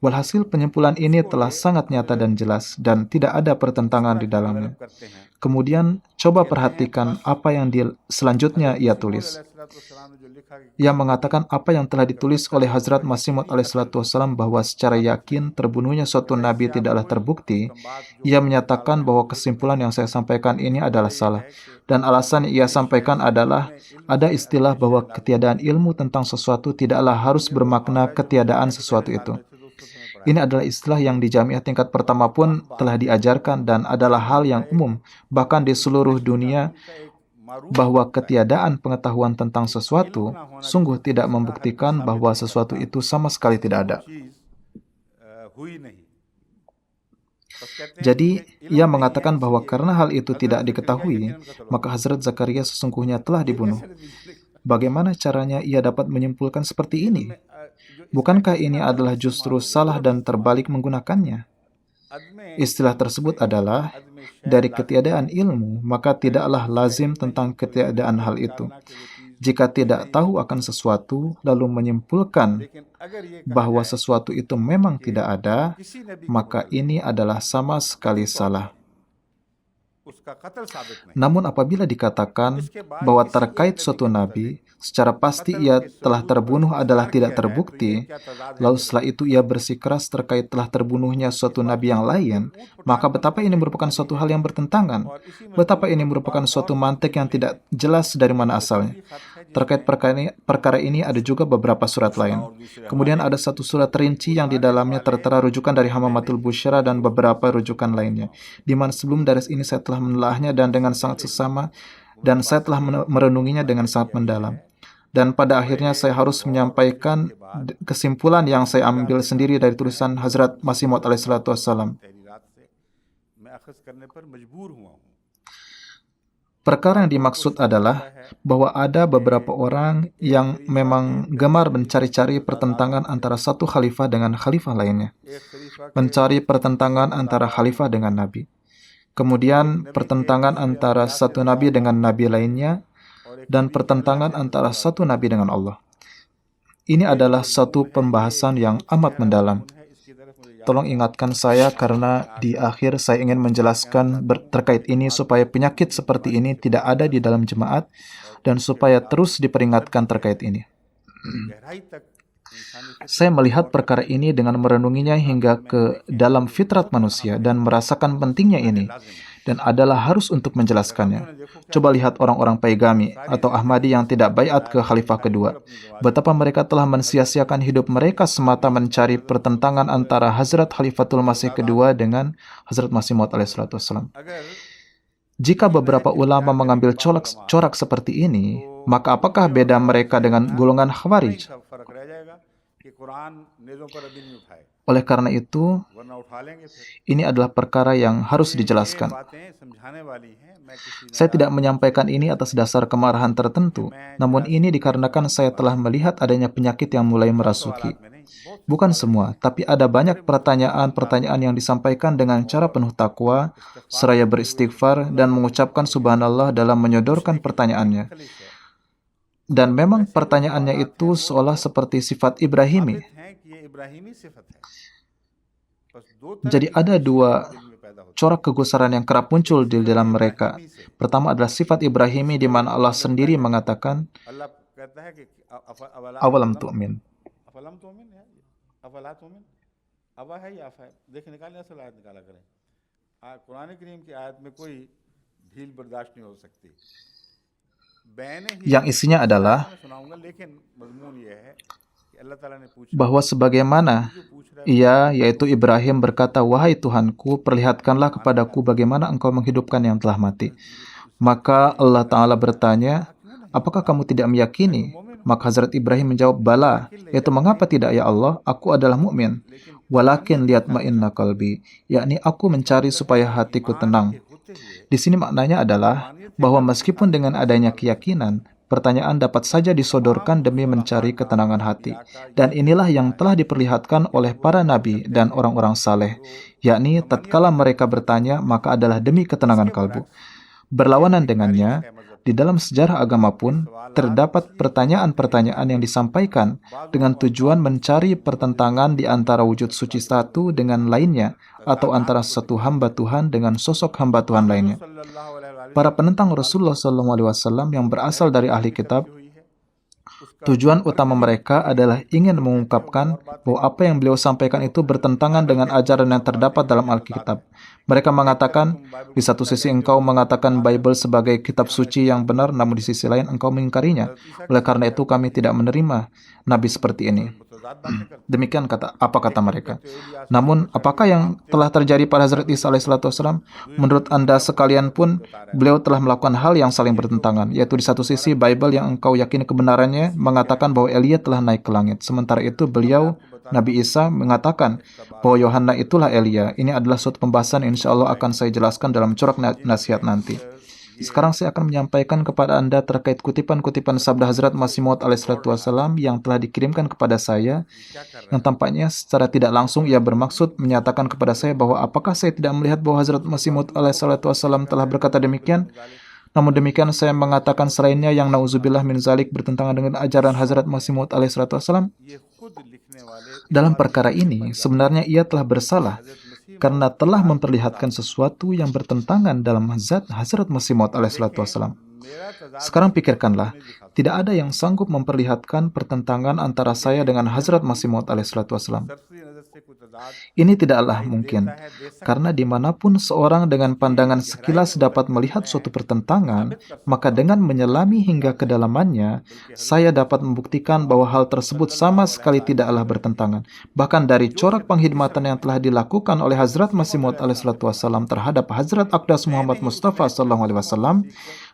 Walhasil penyimpulan ini telah sangat nyata dan jelas, dan tidak ada pertentangan di dalamnya. Kemudian, coba perhatikan apa yang selanjutnya ia tulis. Ia mengatakan apa yang telah ditulis oleh Hazrat Masih Maud alaihissalatu wassalam bahwa secara yakin terbunuhnya suatu nabi tidaklah terbukti. Ia menyatakan bahwa kesimpulan yang saya sampaikan ini adalah salah. Dan alasan ia sampaikan adalah ada istilah bahwa ketiadaan ilmu tentang sesuatu tidaklah harus bermakna ketiadaan sesuatu itu. Ini adalah istilah yang di jamiah tingkat pertama pun telah diajarkan dan adalah hal yang umum, bahkan di seluruh dunia, bahwa ketiadaan pengetahuan tentang sesuatu sungguh tidak membuktikan bahwa sesuatu itu sama sekali tidak ada. हुई नहीं। Jadi, ia mengatakan bahwa karena hal itu tidak diketahui, maka Hazrat Zakaria sesungguhnya telah dibunuh. Bagaimana caranya ia dapat menyimpulkan seperti ini? Bukankah ini adalah justru salah dan terbalik menggunakannya? Istilah tersebut adalah, dari ketiadaan ilmu, maka tidaklah lazim tentang ketiadaan hal itu. Jika tidak tahu akan sesuatu, lalu menyimpulkan bahwa sesuatu itu memang tidak ada, maka ini adalah sama sekali salah. Namun apabila dikatakan bahwa terkait suatu nabi, secara pasti ia telah terbunuh adalah tidak terbukti, lalu setelah itu ia bersikeras terkait telah terbunuhnya suatu nabi yang lain, maka betapa ini merupakan suatu hal yang bertentangan. Betapa ini merupakan suatu mantik yang tidak jelas dari mana asalnya. Terkait perkara ini ada juga beberapa surat lain. Kemudian ada satu surat rinci yang di dalamnya tertera rujukan dari Hamamatul Busyra dan beberapa rujukan lainnya, di mana sebelum dari ini saya telah menelaahnya dan dengan sangat sesama, dan saya telah merenunginya dengan sangat mendalam. Dan pada akhirnya saya harus menyampaikan kesimpulan yang saya ambil sendiri dari tulisan Hazrat Masih Maud alaihissalam. Perkara yang dimaksud adalah bahwa ada beberapa orang yang memang gemar mencari-cari pertentangan antara satu khalifah dengan khalifah lainnya. Mencari pertentangan antara khalifah dengan nabi. Kemudian pertentangan antara satu nabi dengan nabi lainnya, dan pertentangan antara satu nabi dengan Allah. Ini adalah satu pembahasan yang amat mendalam. Tolong ingatkan saya karena di akhir saya ingin menjelaskan terkait ini supaya penyakit seperti ini tidak ada di dalam jemaat dan supaya terus diperingatkan terkait ini. Saya melihat perkara ini dengan merenunginya hingga ke dalam fitrat manusia dan merasakan pentingnya ini, dan adalah harus untuk menjelaskannya. Coba lihat orang-orang Paigami atau Ahmadi yang tidak baiat ke khalifah kedua. Betapa mereka telah mensia-siakan hidup mereka semata mencari pertentangan antara Hazrat Khalifatul Masih kedua dengan Hazrat Masih Maud alaihissalam. Jika beberapa ulama mengambil corak seperti ini, maka apakah beda mereka dengan golongan Khawarij? Oleh karena itu, ini adalah perkara yang harus dijelaskan. Saya tidak menyampaikan ini atas dasar kemarahan tertentu, namun ini dikarenakan saya telah melihat adanya penyakit yang mulai merasuki. Bukan semua, tapi ada banyak pertanyaan-pertanyaan yang disampaikan dengan cara penuh takwa, seraya beristighfar, dan mengucapkan subhanallah dalam menyodorkan pertanyaannya. Dan memang pertanyaannya itu seolah seperti sifat Ibrahimi. Jadi ada dua corak kegusaran yang kerap muncul di dalam mereka. Pertama adalah sifat Ibrahimi di mana Allah sendiri mengatakan, awalam tu'min. Yang isinya adalah bahwa sebagaimana yaitu Ibrahim berkata, wahai Tuhanku, perlihatkanlah kepadaku bagaimana engkau menghidupkan yang telah mati. Maka Allah Ta'ala bertanya, apakah kamu tidak meyakini? Maka Hazrat Ibrahim menjawab, bala, yaitu mengapa tidak ya Allah, aku adalah mukmin. Walakin liyatma'inna qalbi, yakni aku mencari supaya hatiku tenang. Di sini maknanya adalah bahwa meskipun dengan adanya keyakinan, pertanyaan dapat saja disodorkan demi mencari ketenangan hati. Dan inilah yang telah diperlihatkan oleh para nabi dan orang-orang saleh, yakni tatkala mereka bertanya, maka adalah demi ketenangan kalbu. Berlawanan dengannya, di dalam sejarah agama pun, terdapat pertanyaan-pertanyaan yang disampaikan dengan tujuan mencari pertentangan di antara wujud suci satu dengan lainnya, atau antara satu hamba Tuhan dengan sosok hamba Tuhan lainnya. Para penentang Rasulullah SAW yang berasal dari ahli kitab, tujuan utama mereka adalah ingin mengungkapkan bahwa apa yang beliau sampaikan itu bertentangan dengan ajaran yang terdapat dalam Alkitab. Mereka mengatakan, di satu sisi engkau mengatakan Bible sebagai kitab suci yang benar, namun di sisi lain engkau mengingkarinya. Oleh karena itu kami tidak menerima nabi seperti ini. Demikian apa kata mereka. Namun, apakah yang telah terjadi pada Hazrat Isa alaihissalam? Menurut Anda sekalian pun, beliau telah melakukan hal yang saling bertentangan, yaitu di satu sisi Bible yang engkau yakini kebenarannya mengatakan bahwa Elia telah naik ke langit. Sementara itu beliau Nabi Isa mengatakan bahwa Yohana itulah Elia. Ini adalah suatu pembahasan yang insya Allah akan saya jelaskan dalam corak nasihat nanti. Sekarang saya akan menyampaikan kepada Anda terkait kutipan-kutipan sabda Hazrat Masih Maud alaihissalatu wassalam yang telah dikirimkan kepada saya, yang tampaknya secara tidak langsung ia bermaksud menyatakan kepada saya bahwa apakah saya tidak melihat bahwa Hazrat Masih Maud alaihissalatu wassalam telah berkata demikian. Namun demikian saya mengatakan selainnya yang nauzubillah min zalik bertentangan dengan ajaran Hazrat Masih Maud alaihissalatu wassalam. Dalam perkara ini sebenarnya ia telah bersalah karena telah memperlihatkan sesuatu yang bertentangan dalam zat Hazrat Masih Maud alaihissalatu wassalam. Sekarang pikirkanlah, tidak ada yang sanggup memperlihatkan pertentangan antara saya dengan Hazrat Masih Maud alaihissalatu wassalam. Ini tidaklah mungkin, karena dimanapun seorang dengan pandangan sekilas dapat melihat suatu pertentangan, maka dengan menyelami hingga kedalamannya, saya dapat membuktikan bahwa hal tersebut sama sekali tidaklah bertentangan. Bahkan dari corak penghidmatan yang telah dilakukan oleh Hazrat Masih Maud alaihissalatu wassalam terhadap Hazrat Aqdas Muhammad Mustafa sallallahu alaihi wasallam,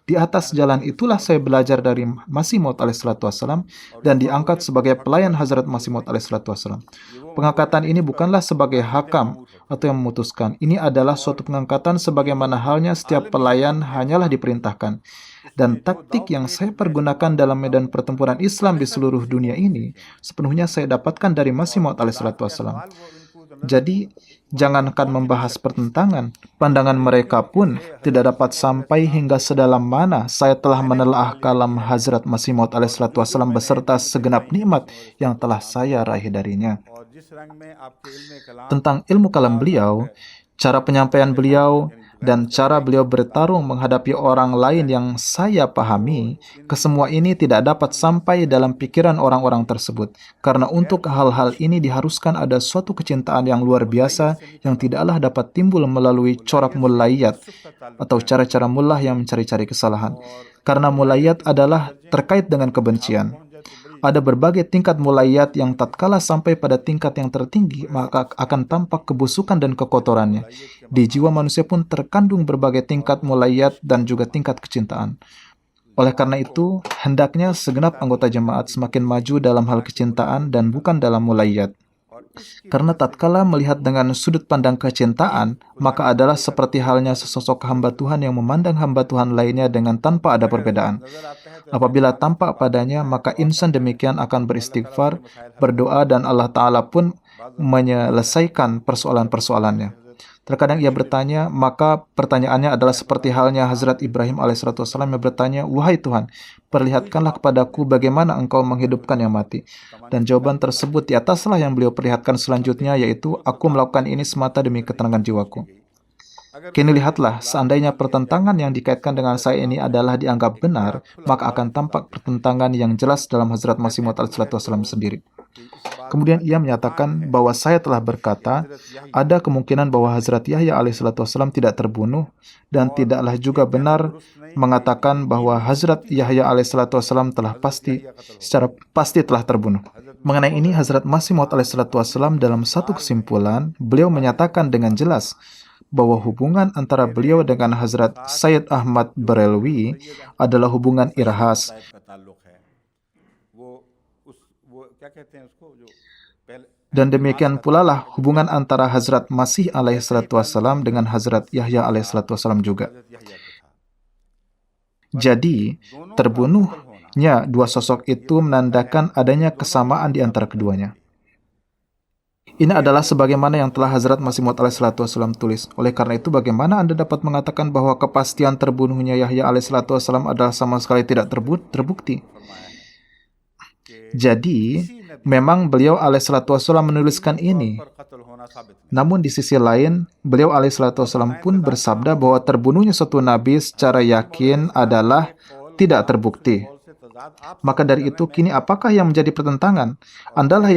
di atas jalan itulah saya belajar dari Masih Maud alaihissalatu wassalam dan diangkat sebagai pelayan Hazrat Masih Maud alaihissalatu wassalam. Pengangkatan ini bukanlah sebagai hakam atau yang memutuskan. Ini adalah suatu pengangkatan sebagaimana halnya setiap pelayan hanyalah diperintahkan. Dan taktik yang saya pergunakan dalam medan pertempuran Islam di seluruh dunia ini sepenuhnya saya dapatkan dari Masih Maud alaihissalatu wassalam. Jadi, jangankan membahas pertentangan, pandangan mereka pun tidak dapat sampai hingga sedalam mana saya telah menelaah kalam Hazrat Masih Maud alaihissalatu wassalam beserta segenap nikmat yang telah saya raih darinya. Tentang ilmu kalam beliau, cara penyampaian beliau, dan cara beliau bertarung menghadapi orang lain yang saya pahami, kesemua ini tidak dapat sampai dalam pikiran orang-orang tersebut. Karena untuk hal-hal ini diharuskan ada suatu kecintaan yang luar biasa yang tidaklah dapat timbul melalui corak mulayat atau cara-cara mullah yang mencari-cari kesalahan. Karena mulayat adalah terkait dengan kebencian. Ada berbagai tingkat mulayat yang tatkala sampai pada tingkat yang tertinggi, maka akan tampak kebusukan dan kekotorannya. Di jiwa manusia pun terkandung berbagai tingkat mulayat dan juga tingkat kecintaan. Oleh karena itu, hendaknya segenap anggota jemaat semakin maju dalam hal kecintaan dan bukan dalam mulayat. Karena tatkala melihat dengan sudut pandang kecintaan, maka adalah seperti halnya sesosok hamba Tuhan yang memandang hamba Tuhan lainnya dengan tanpa ada perbedaan. Apabila tampak padanya, maka insan demikian akan beristighfar, berdoa, dan Allah Ta'ala pun menyelesaikan persoalan-persoalannya. Terkadang ia bertanya, maka pertanyaannya adalah seperti halnya Hazrat Ibrahim alaihissalatu wassalam yang bertanya, "Wahai Tuhan, perlihatkanlah kepadaku bagaimana engkau menghidupkan yang mati." Dan jawaban tersebut di ataslah yang beliau perlihatkan selanjutnya, yaitu, "Aku melakukan ini semata demi ketenangan jiwaku." Kini lihatlah, seandainya pertentangan yang dikaitkan dengan saya ini adalah dianggap benar, maka akan tampak pertentangan yang jelas dalam Hazrat Masih Maud alaihissalatu wassalam sendiri. Kemudian ia menyatakan bahwa saya telah berkata, ada kemungkinan bahwa Hazrat Yahya alaihissalatu wassalam tidak terbunuh, dan tidaklah juga benar mengatakan bahwa Hazrat Yahya alaihissalatu wassalam secara pasti telah terbunuh. Mengenai ini, Hazrat Masih Maud alaihissalatu wassalam dalam satu kesimpulan, beliau menyatakan dengan jelas bahwa hubungan antara beliau dengan Hazrat Sayyid Ahmad Barelwi adalah hubungan irhas. Dan demikian pula lah hubungan antara Hazrat Masih alaihissalatu wassalam dengan Hazrat Yahya alaihissalatu wassalam juga. Jadi, terbunuhnya dua sosok itu menandakan adanya kesamaan di antara keduanya. Ini adalah sebagaimana yang telah Hazrat Masih Maud alaihissalatu wassalam tulis. Oleh karena itu, bagaimana Anda dapat mengatakan bahwa kepastian terbunuhnya Yahya alaihissalatu wassalam adalah sama sekali tidak terbukti? Jadi, memang beliau alaihissalatu wassalam menuliskan ini. Namun di sisi lain, beliau alaihissalatu wassalam pun bersabda bahwa terbunuhnya suatu nabi secara yakin adalah tidak terbukti. Maka dari itu, kini apakah yang menjadi pertentangan? Andalah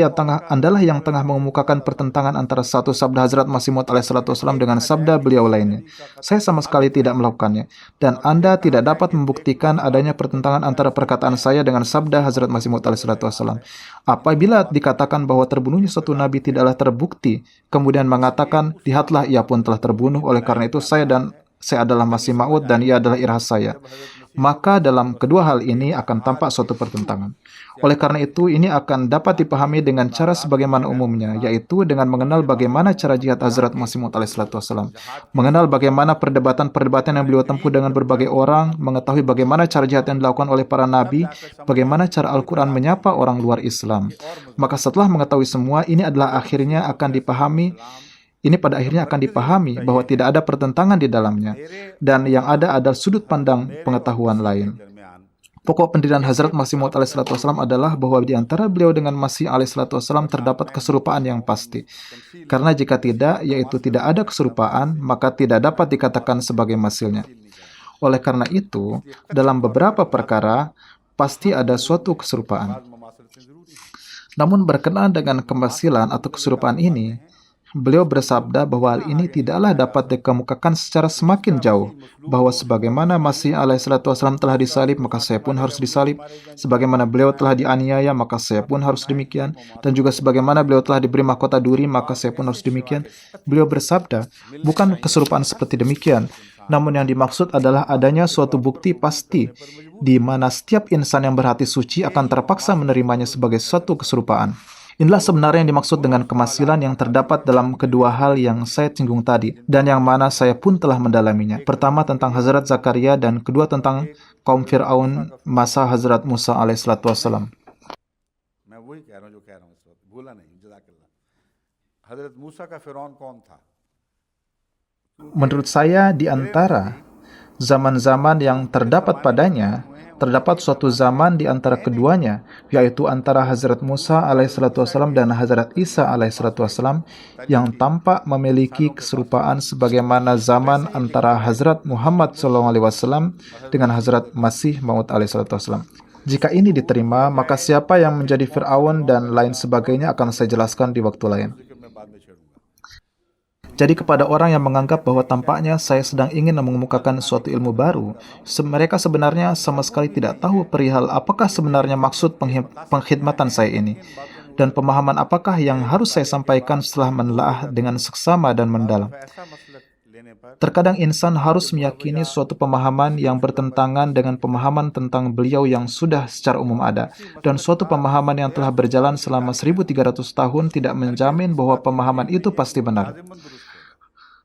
yang tengah mengemukakan pertentangan antara satu sabda Hazrat Masih Maud alaihissalatu wassalam dengan sabda beliau lainnya. Saya sama sekali tidak melakukannya. Dan Anda tidak dapat membuktikan adanya pertentangan antara perkataan saya dengan sabda Hazrat Masih Maud alaihissalatu wassalam. Apabila dikatakan bahwa terbunuhnya suatu nabi tidaklah terbukti, kemudian mengatakan, lihatlah ia pun telah terbunuh, oleh karena itu saya dan saya adalah Masih Maud dan ia adalah irhas saya. Maka dalam kedua hal ini akan tampak suatu pertentangan. Oleh karena itu, ini akan dapat dipahami dengan cara sebagaimana umumnya, yaitu dengan mengenal bagaimana cara jihad Hazrat Masih Maud alaihissalam, mengenal bagaimana perdebatan-perdebatan yang beliau tempuh dengan berbagai orang, mengetahui bagaimana cara jihad yang dilakukan oleh para nabi, bagaimana cara Al-Quran menyapa orang luar Islam. Maka setelah mengetahui semua, ini adalah akhirnya akan dipahami bahwa tidak ada pertentangan di dalamnya, dan yang ada adalah sudut pandang pengetahuan lain. Pokok pendirian Hazrat Masih Maud alaihissalam adalah bahwa di antara beliau dengan Masih alaihissalam terdapat keserupaan yang pasti. Karena jika tidak, yaitu tidak ada keserupaan, maka tidak dapat dikatakan sebagai masilnya. Oleh karena itu, dalam beberapa perkara, pasti ada suatu keserupaan. Namun berkenaan dengan kemasilan atau keserupaan ini, beliau bersabda bahwa hal ini tidaklah dapat dikemukakan secara semakin jauh, bahwa sebagaimana Masih alaihissalam telah disalib, maka saya pun harus disalib. Sebagaimana beliau telah dianiaya, maka saya pun harus demikian. Dan juga sebagaimana beliau telah diberi mahkota duri, maka saya pun harus demikian. Beliau bersabda, bukan keserupaan seperti demikian, namun yang dimaksud adalah adanya suatu bukti pasti, di mana setiap insan yang berhati suci akan terpaksa menerimanya sebagai suatu keserupaan. Inilah sebenarnya yang dimaksud dengan kemasilan yang terdapat dalam kedua hal yang saya singgung tadi, dan yang mana saya pun telah mendalaminya. Pertama tentang Hazrat Zakaria, dan kedua tentang kaum Fir'aun masa Hazrat Musa alaihissalam. Menurut saya, di antara zaman-zaman yang terdapat padanya, terdapat suatu zaman di antara keduanya, yaitu antara Hazrat Musa alaihissalam dan Hazrat Isa alaihissalam, yang tampak memiliki keserupaan sebagaimana zaman antara Hazrat Muhammad SAW dengan Hazrat Masih Maud alaihissalam. Jika ini diterima, maka siapa yang menjadi Fir'aun dan lain sebagainya akan saya jelaskan di waktu lain. Jadi kepada orang yang menganggap bahwa tampaknya saya sedang ingin mengemukakan suatu ilmu baru, mereka sebenarnya sama sekali tidak tahu perihal apakah sebenarnya maksud pengkhidmatan saya ini, dan pemahaman apakah yang harus saya sampaikan setelah menelaah dengan seksama dan mendalam. Terkadang insan harus meyakini suatu pemahaman yang bertentangan dengan pemahaman tentang beliau yang sudah secara umum ada, dan suatu pemahaman yang telah berjalan selama 1300 tahun tidak menjamin bahwa pemahaman itu pasti benar.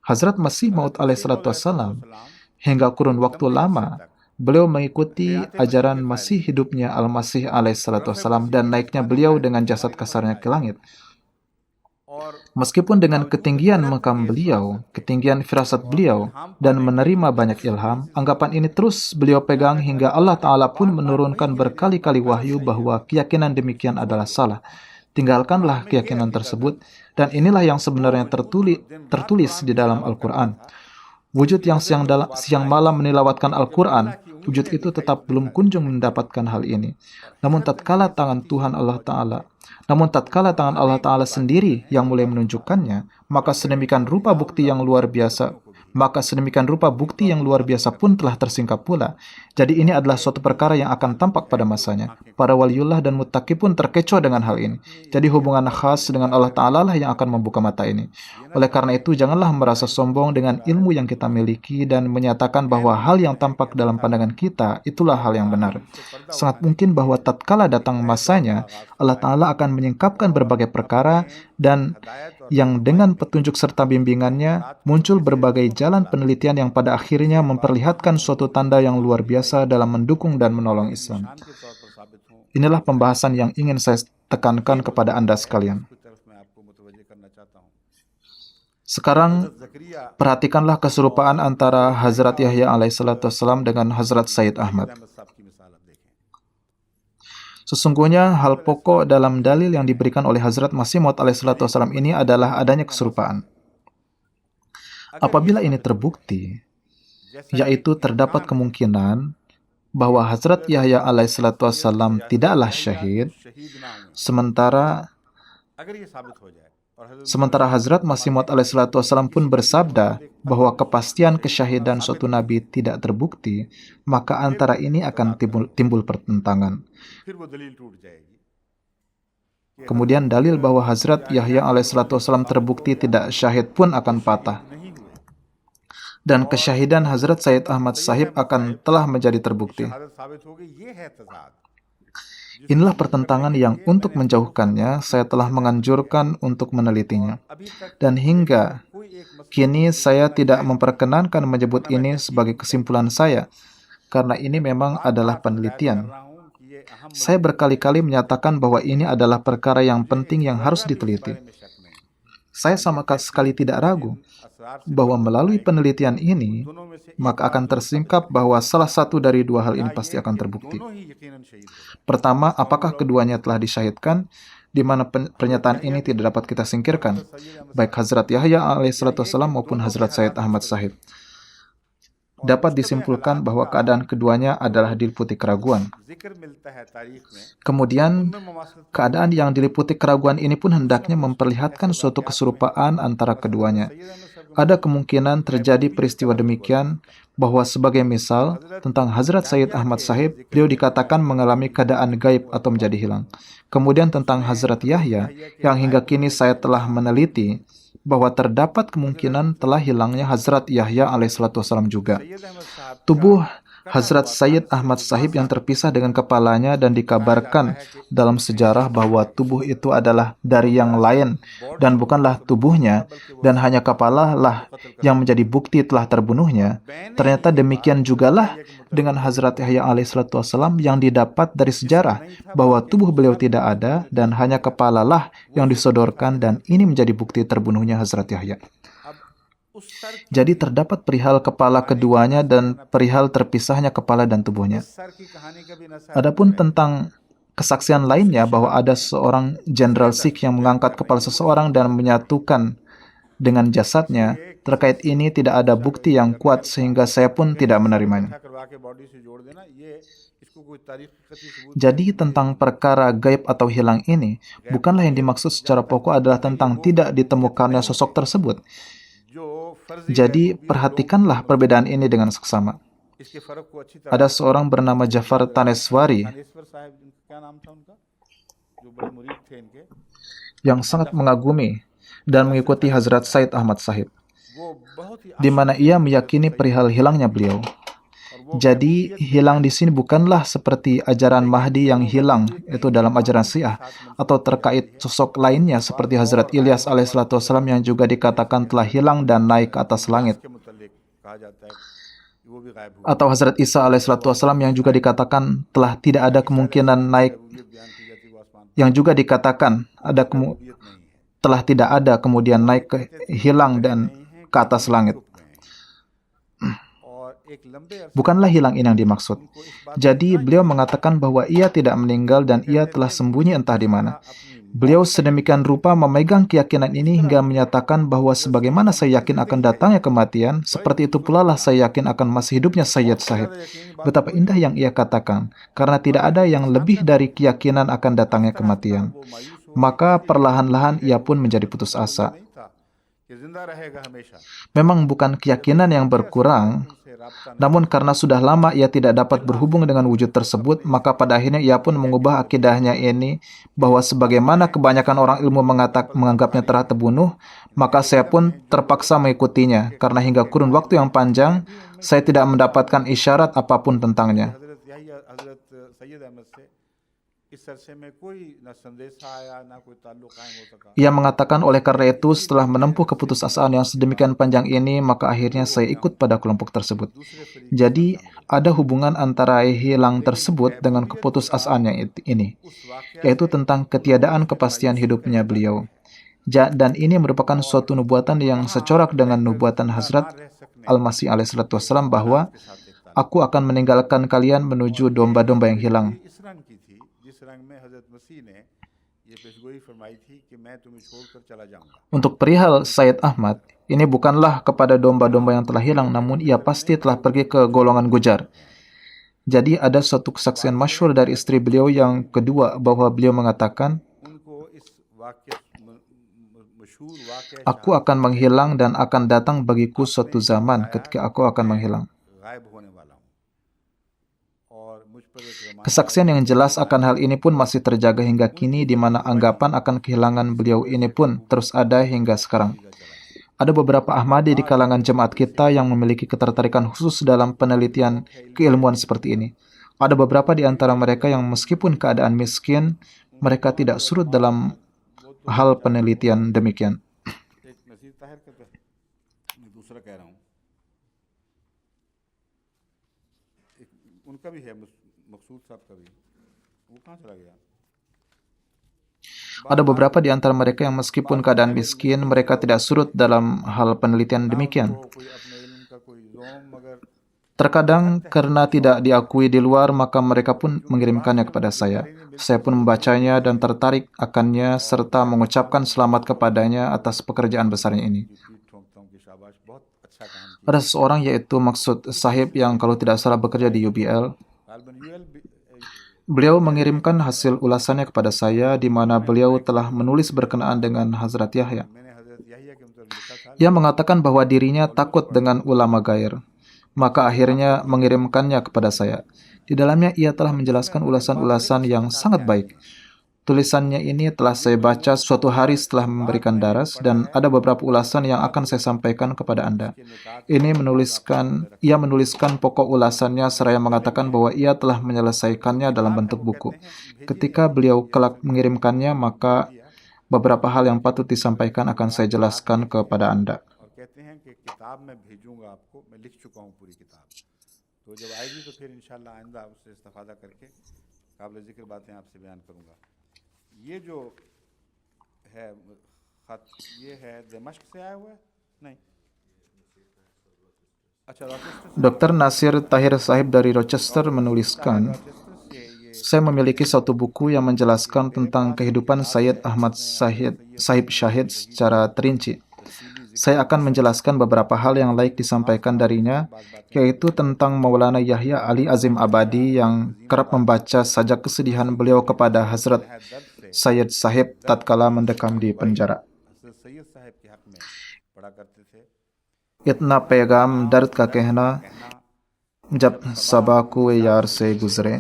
Hazrat Masih Maud alaihissalam hingga kurun waktu lama, beliau mengikuti ajaran masih hidupnya Al-Masih alaihissalam dan naiknya beliau dengan jasad kasarnya ke langit. Meskipun dengan ketinggian makam beliau, ketinggian firasat beliau, dan menerima banyak ilham, anggapan ini terus beliau pegang hingga Allah Ta'ala pun menurunkan berkali-kali wahyu bahwa keyakinan demikian adalah salah. Tinggalkanlah keyakinan tersebut, dan inilah yang sebenarnya tertulis di dalam Al-Quran. Wujud yang siang malam menilawatkan Al-Quran, wujud itu tetap belum kunjung mendapatkan hal ini. Namun tatkala tangan Allah Ta'ala sendiri yang mulai menunjukkannya, maka sedemikian rupa bukti yang luar biasa pun telah tersingkap pula. Jadi ini adalah suatu perkara yang akan tampak pada masanya. Para waliullah dan muttaqi pun terkecoh dengan hal ini. Jadi hubungan khas dengan Allah Ta'ala lah yang akan membuka mata ini. Oleh karena itu, janganlah merasa sombong dengan ilmu yang kita miliki dan menyatakan bahwa hal yang tampak dalam pandangan kita itulah hal yang benar. Sangat mungkin bahwa tatkala datang masanya, Allah Ta'ala akan menyingkapkan berbagai perkara, dan yang dengan petunjuk serta bimbingannya muncul berbagai jalan penelitian yang pada akhirnya memperlihatkan suatu tanda yang luar biasa dalam mendukung dan menolong Islam. Inilah pembahasan yang ingin saya tekankan kepada Anda sekalian. Sekarang, perhatikanlah keserupaan antara Hazrat Yahya alaihissalam dengan Hazrat Sayyid Ahmad. Sesungguhnya hal pokok dalam dalil yang diberikan oleh Hazrat Masih Maud alaihissalam ini adalah adanya keserupaan. Apabila ini terbukti, yaitu terdapat kemungkinan bahwa Hazrat Yahya alaihissalam tidaklah syahid, sementara Hazrat Masih Maud alaihissalam pun bersabda bahwa kepastian kesyahidan suatu nabi tidak terbukti, maka antara ini akan timbul pertentangan. Kemudian dalil bahwa Hazrat Yahya alaihissalam terbukti tidak syahid pun akan patah. dan kesyahidan Hazrat Sayyid Ahmad Sahib akan telah menjadi terbukti. Inilah pertentangan yang untuk menjauhkannya saya telah menganjurkan untuk menelitinya. Dan hingga kini saya tidak memperkenankan menyebut ini sebagai kesimpulan saya, karena ini memang adalah penelitian. Saya berkali-kali menyatakan bahwa ini adalah perkara yang penting yang harus diteliti. Saya sama sekali tidak ragu bahwa melalui penelitian ini, maka akan tersingkap bahwa salah satu dari dua hal ini pasti akan terbukti. Pertama, apakah keduanya telah disyahidkan, di mana pernyataan ini tidak dapat kita singkirkan, baik Hazrat Yahya alaihissalam maupun Hazrat Sayyid Ahmad Sahib. Dapat disimpulkan bahwa keadaan keduanya adalah diliputi keraguan. Kemudian, keadaan yang diliputi keraguan ini pun hendaknya memperlihatkan suatu keserupaan antara keduanya. Ada kemungkinan terjadi peristiwa demikian, bahwa sebagai misal, tentang Hazrat Sayyid Ahmad Sahib, beliau dikatakan mengalami keadaan gaib atau menjadi hilang. Kemudian tentang Hazrat Yahya, yang hingga kini saya telah meneliti, bahwa terdapat kemungkinan telah hilangnya Hazrat Yahya alaihissalam juga. Tubuh Hazrat Sayyid Ahmad Sahib yang terpisah dengan kepalanya dan dikabarkan dalam sejarah bahwa tubuh itu adalah dari yang lain dan bukanlah tubuhnya, dan hanya kepala lah yang menjadi bukti telah terbunuhnya. Ternyata demikian jugalah dengan Hazrat Yahya alaihissalam yang didapat dari sejarah bahwa tubuh beliau tidak ada dan hanya kepala lah yang disodorkan, dan ini menjadi bukti terbunuhnya Hazrat Yahya. Jadi terdapat perihal kepala keduanya dan perihal terpisahnya kepala dan tubuhnya. Adapun tentang kesaksian lainnya bahwa ada seorang jenderal Sikh yang mengangkat kepala seseorang dan menyatukan dengan jasadnya, terkait ini tidak ada bukti yang kuat sehingga saya pun tidak menerimanya. Jadi tentang perkara gaib atau hilang ini, bukanlah yang dimaksud secara pokok adalah tentang tidak ditemukannya sosok tersebut. Jadi, perhatikanlah perbedaan ini dengan seksama. Ada seorang bernama Jafar Taneswari yang sangat mengagumi dan mengikuti Hazrat Sayyid Ahmad Sahib, di mana ia meyakini perihal hilangnya beliau. Jadi, hilang di sini bukanlah seperti ajaran Mahdi yang hilang, itu dalam ajaran Syiah, atau terkait sosok lainnya seperti Hazrat Ilyas alaihissalam yang juga dikatakan telah hilang dan naik ke atas langit. Atau Hazrat Isa alaihissalam yang juga dikatakan telah tidak ada kemungkinan naik, yang juga dikatakan telah tidak ada kemudian naik hilang dan ke atas langit. Bukanlah hilang ini yang dimaksud. Jadi beliau mengatakan bahwa ia tidak meninggal dan ia telah sembunyi entah di mana. Beliau sedemikian rupa memegang keyakinan ini hingga menyatakan bahwa sebagaimana saya yakin akan datangnya kematian, seperti itu pula lah saya yakin akan masih hidupnya Sayyid Sahib. Betapa indah yang ia katakan, karena tidak ada yang lebih dari keyakinan akan datangnya kematian. Maka perlahan-lahan ia pun menjadi putus asa. Memang bukan keyakinan yang berkurang, namun karena sudah lama ia tidak dapat berhubung dengan wujud tersebut, maka pada akhirnya ia pun mengubah akidahnya ini, bahwa sebagaimana kebanyakan orang ilmu menganggapnya telah terbunuh, maka saya pun terpaksa mengikutinya, karena hingga kurun waktu yang panjang, saya tidak mendapatkan isyarat apapun tentangnya. Ia mengatakan, oleh karena itu, setelah menempuh keputusasaan yang sedemikian panjang ini, maka akhirnya saya ikut pada kelompok tersebut. Jadi, ada hubungan antara hilang tersebut dengan keputusasaan yang ini, yaitu tentang ketiadaan kepastian hidupnya beliau. Dan ini merupakan suatu nubuatan yang secorak dengan nubuatan Hazrat Al-Masih alaihissalam bahwa aku akan meninggalkan kalian menuju domba-domba yang hilang. Untuk perihal Sayyid Ahmad, ini bukanlah kepada domba-domba yang telah hilang, namun ia pasti telah pergi ke golongan Gujar. Jadi ada suatu kesaksian masyhur dari istri beliau yang kedua bahwa beliau mengatakan, aku akan menghilang dan akan datang bagiku suatu zaman ketika aku akan menghilang. Kesaksian yang jelas akan hal ini pun masih terjaga hingga kini, di mana anggapan akan kehilangan beliau ini pun terus ada hingga sekarang. Ada beberapa Ahmadi di kalangan jemaat kita yang memiliki ketertarikan khusus dalam penelitian keilmuan seperti ini. Ada beberapa di antara mereka yang meskipun keadaan miskin, mereka tidak surut dalam hal penelitian demikian. एक नसीर ताहिर का तो मैं दूसरा कह रहा हूँ, एक उनका भी है, मकसूद साहब का भी, वो कहाँ चला गया? Ada beberapa di antara mereka yang meskipun keadaan miskin, mereka tidak surut dalam hal penelitian demikian. कोई अपने इल्म का कोई जोम, मगर Terkadang karena tidak diakui di luar, maka mereka pun mengirimkannya kepada saya. Saya pun membacanya dan tertarik akannya serta mengucapkan selamat kepadanya atas pekerjaan besarnya ini. पीठ ठोंकता हूँ कि शाबाश, बहुत अच्छा काम किया। Ada seseorang yaitu Maksud Sahib yang kalau tidak salah bekerja di UBL. गालबन UL Beliau mengirimkan hasil ulasannya kepada saya di mana beliau telah menulis berkenaan dengan Hazrat Yahya. मैंने हजरत याहिया के मतलब लिखा था, Ia mengatakan bahwa dirinya takut dengan ulama gair. Maka akhirnya mengirimkannya kepada saya. Di dalamnya ia telah menjelaskan ulasan-ulasan yang sangat baik. Tulisannya ini telah saya baca suatu hari setelah memberikan daras dan ada beberapa ulasan yang akan saya sampaikan kepada Anda. Ia menuliskan pokok ulasannya seraya mengatakan bahwa ia telah menyelesaikannya dalam bentuk buku. Ketika beliau kelak mengirimkannya, maka beberapa hal yang patut disampaikan akan saya jelaskan kepada Anda. और कहते हैं कि किताब मैं भेजूंगा आपको, मैं लिख चुका हूँ पूरी किताब, तो जब आएगी तो फिर इंशाल्लाह आइंदा उससे इस्तेफादा करके काबिल जिक्र बातें आपसे बयान करूंगा। ये जो है खत, ये है दमिश्क से आया हुआ है? नहीं, अच्छा, Rochester Dr. Nasir Tahir Sahib dari Rochester menuliskan, से ये saya memiliki satu buku yang menjelaskan tentang kehidupan Sayyid Ahmad Sahib Syahid secara terinci. Saya akan menjelaskan beberapa hal yang layak disampaikan darinya, yaitu tentang Maulana Yahya Ali Azim Abadi yang kerap membaca sajak kesedihan beliau kepada Hazrat Sayyid Sahib tatkala mendekam di penjara. हज़रत सैयद साहब के हक में पढ़ा करते थे। इतना पैगाम दर्द का कहना जब सबा कुए यार से गुजरे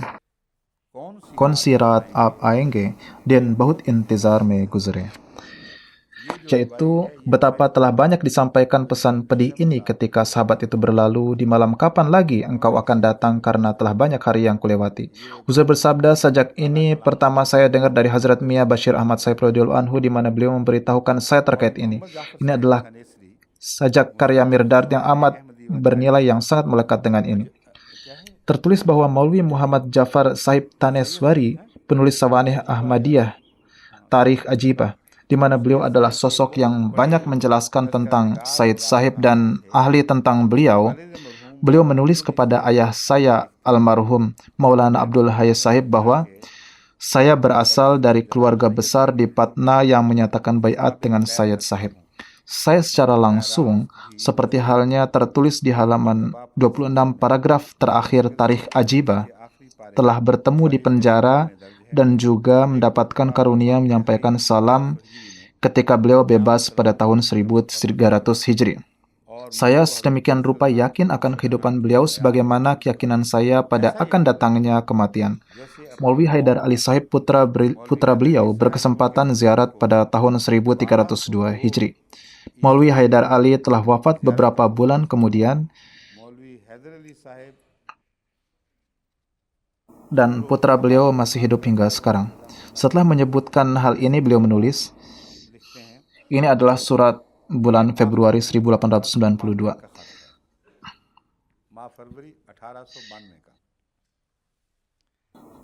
कौन सी कौन सी रात आप आएंगे दिन बहुत इंतजार में गुजरे. Yaitu betapa telah banyak disampaikan pesan pedih ini ketika sahabat itu berlalu, di malam kapan lagi engkau akan datang karena telah banyak hari yang kulewati. Huzur bersabda, sajak ini pertama saya dengar dari Hazrat Mia Bashir Ahmad Sahib radhiyallahu anhu, di mana beliau memberitahukan saya terkait ini. Ini adalah sajak karya Mirdad yang amat bernilai yang sangat melekat dengan ini. Tertulis bahwa Maulwi Muhammad Jafar Sahib Taneswari, penulis Sawaneh Ahmadiyah, Tarikh Ajibah, di mana beliau adalah sosok yang banyak menjelaskan tentang Sayyid Sahib dan ahli tentang beliau. Beliau menulis kepada ayah saya, almarhum Maulana Abdul Hayy Sahib, bahwa saya berasal dari keluarga besar di Patna yang menyatakan baiat dengan Sayyid Sahib. Saya secara langsung, seperti halnya tertulis di halaman 26 paragraf terakhir Tarikh Ajibah, telah bertemu di penjara dan juga mendapatkan karunia menyampaikan salam ketika beliau bebas pada tahun 1300 Hijri. Saya sedemikian rupa yakin akan kehidupan beliau sebagaimana keyakinan saya pada akan datangnya kematian. Maulwi Haidar Ali Sahib putra beliau berkesempatan ziarat pada tahun 1302 Hijri. Maulwi Haidar Ali telah wafat beberapa bulan kemudian मौलवी हैदर अली साहब dan putra beliau masih hidup hingga sekarang. Setelah menyebutkan hal ini, beliau menulis, लिखते हैं, ini adalah surat bulan Februari 1892. माह फरवरी 1892 का।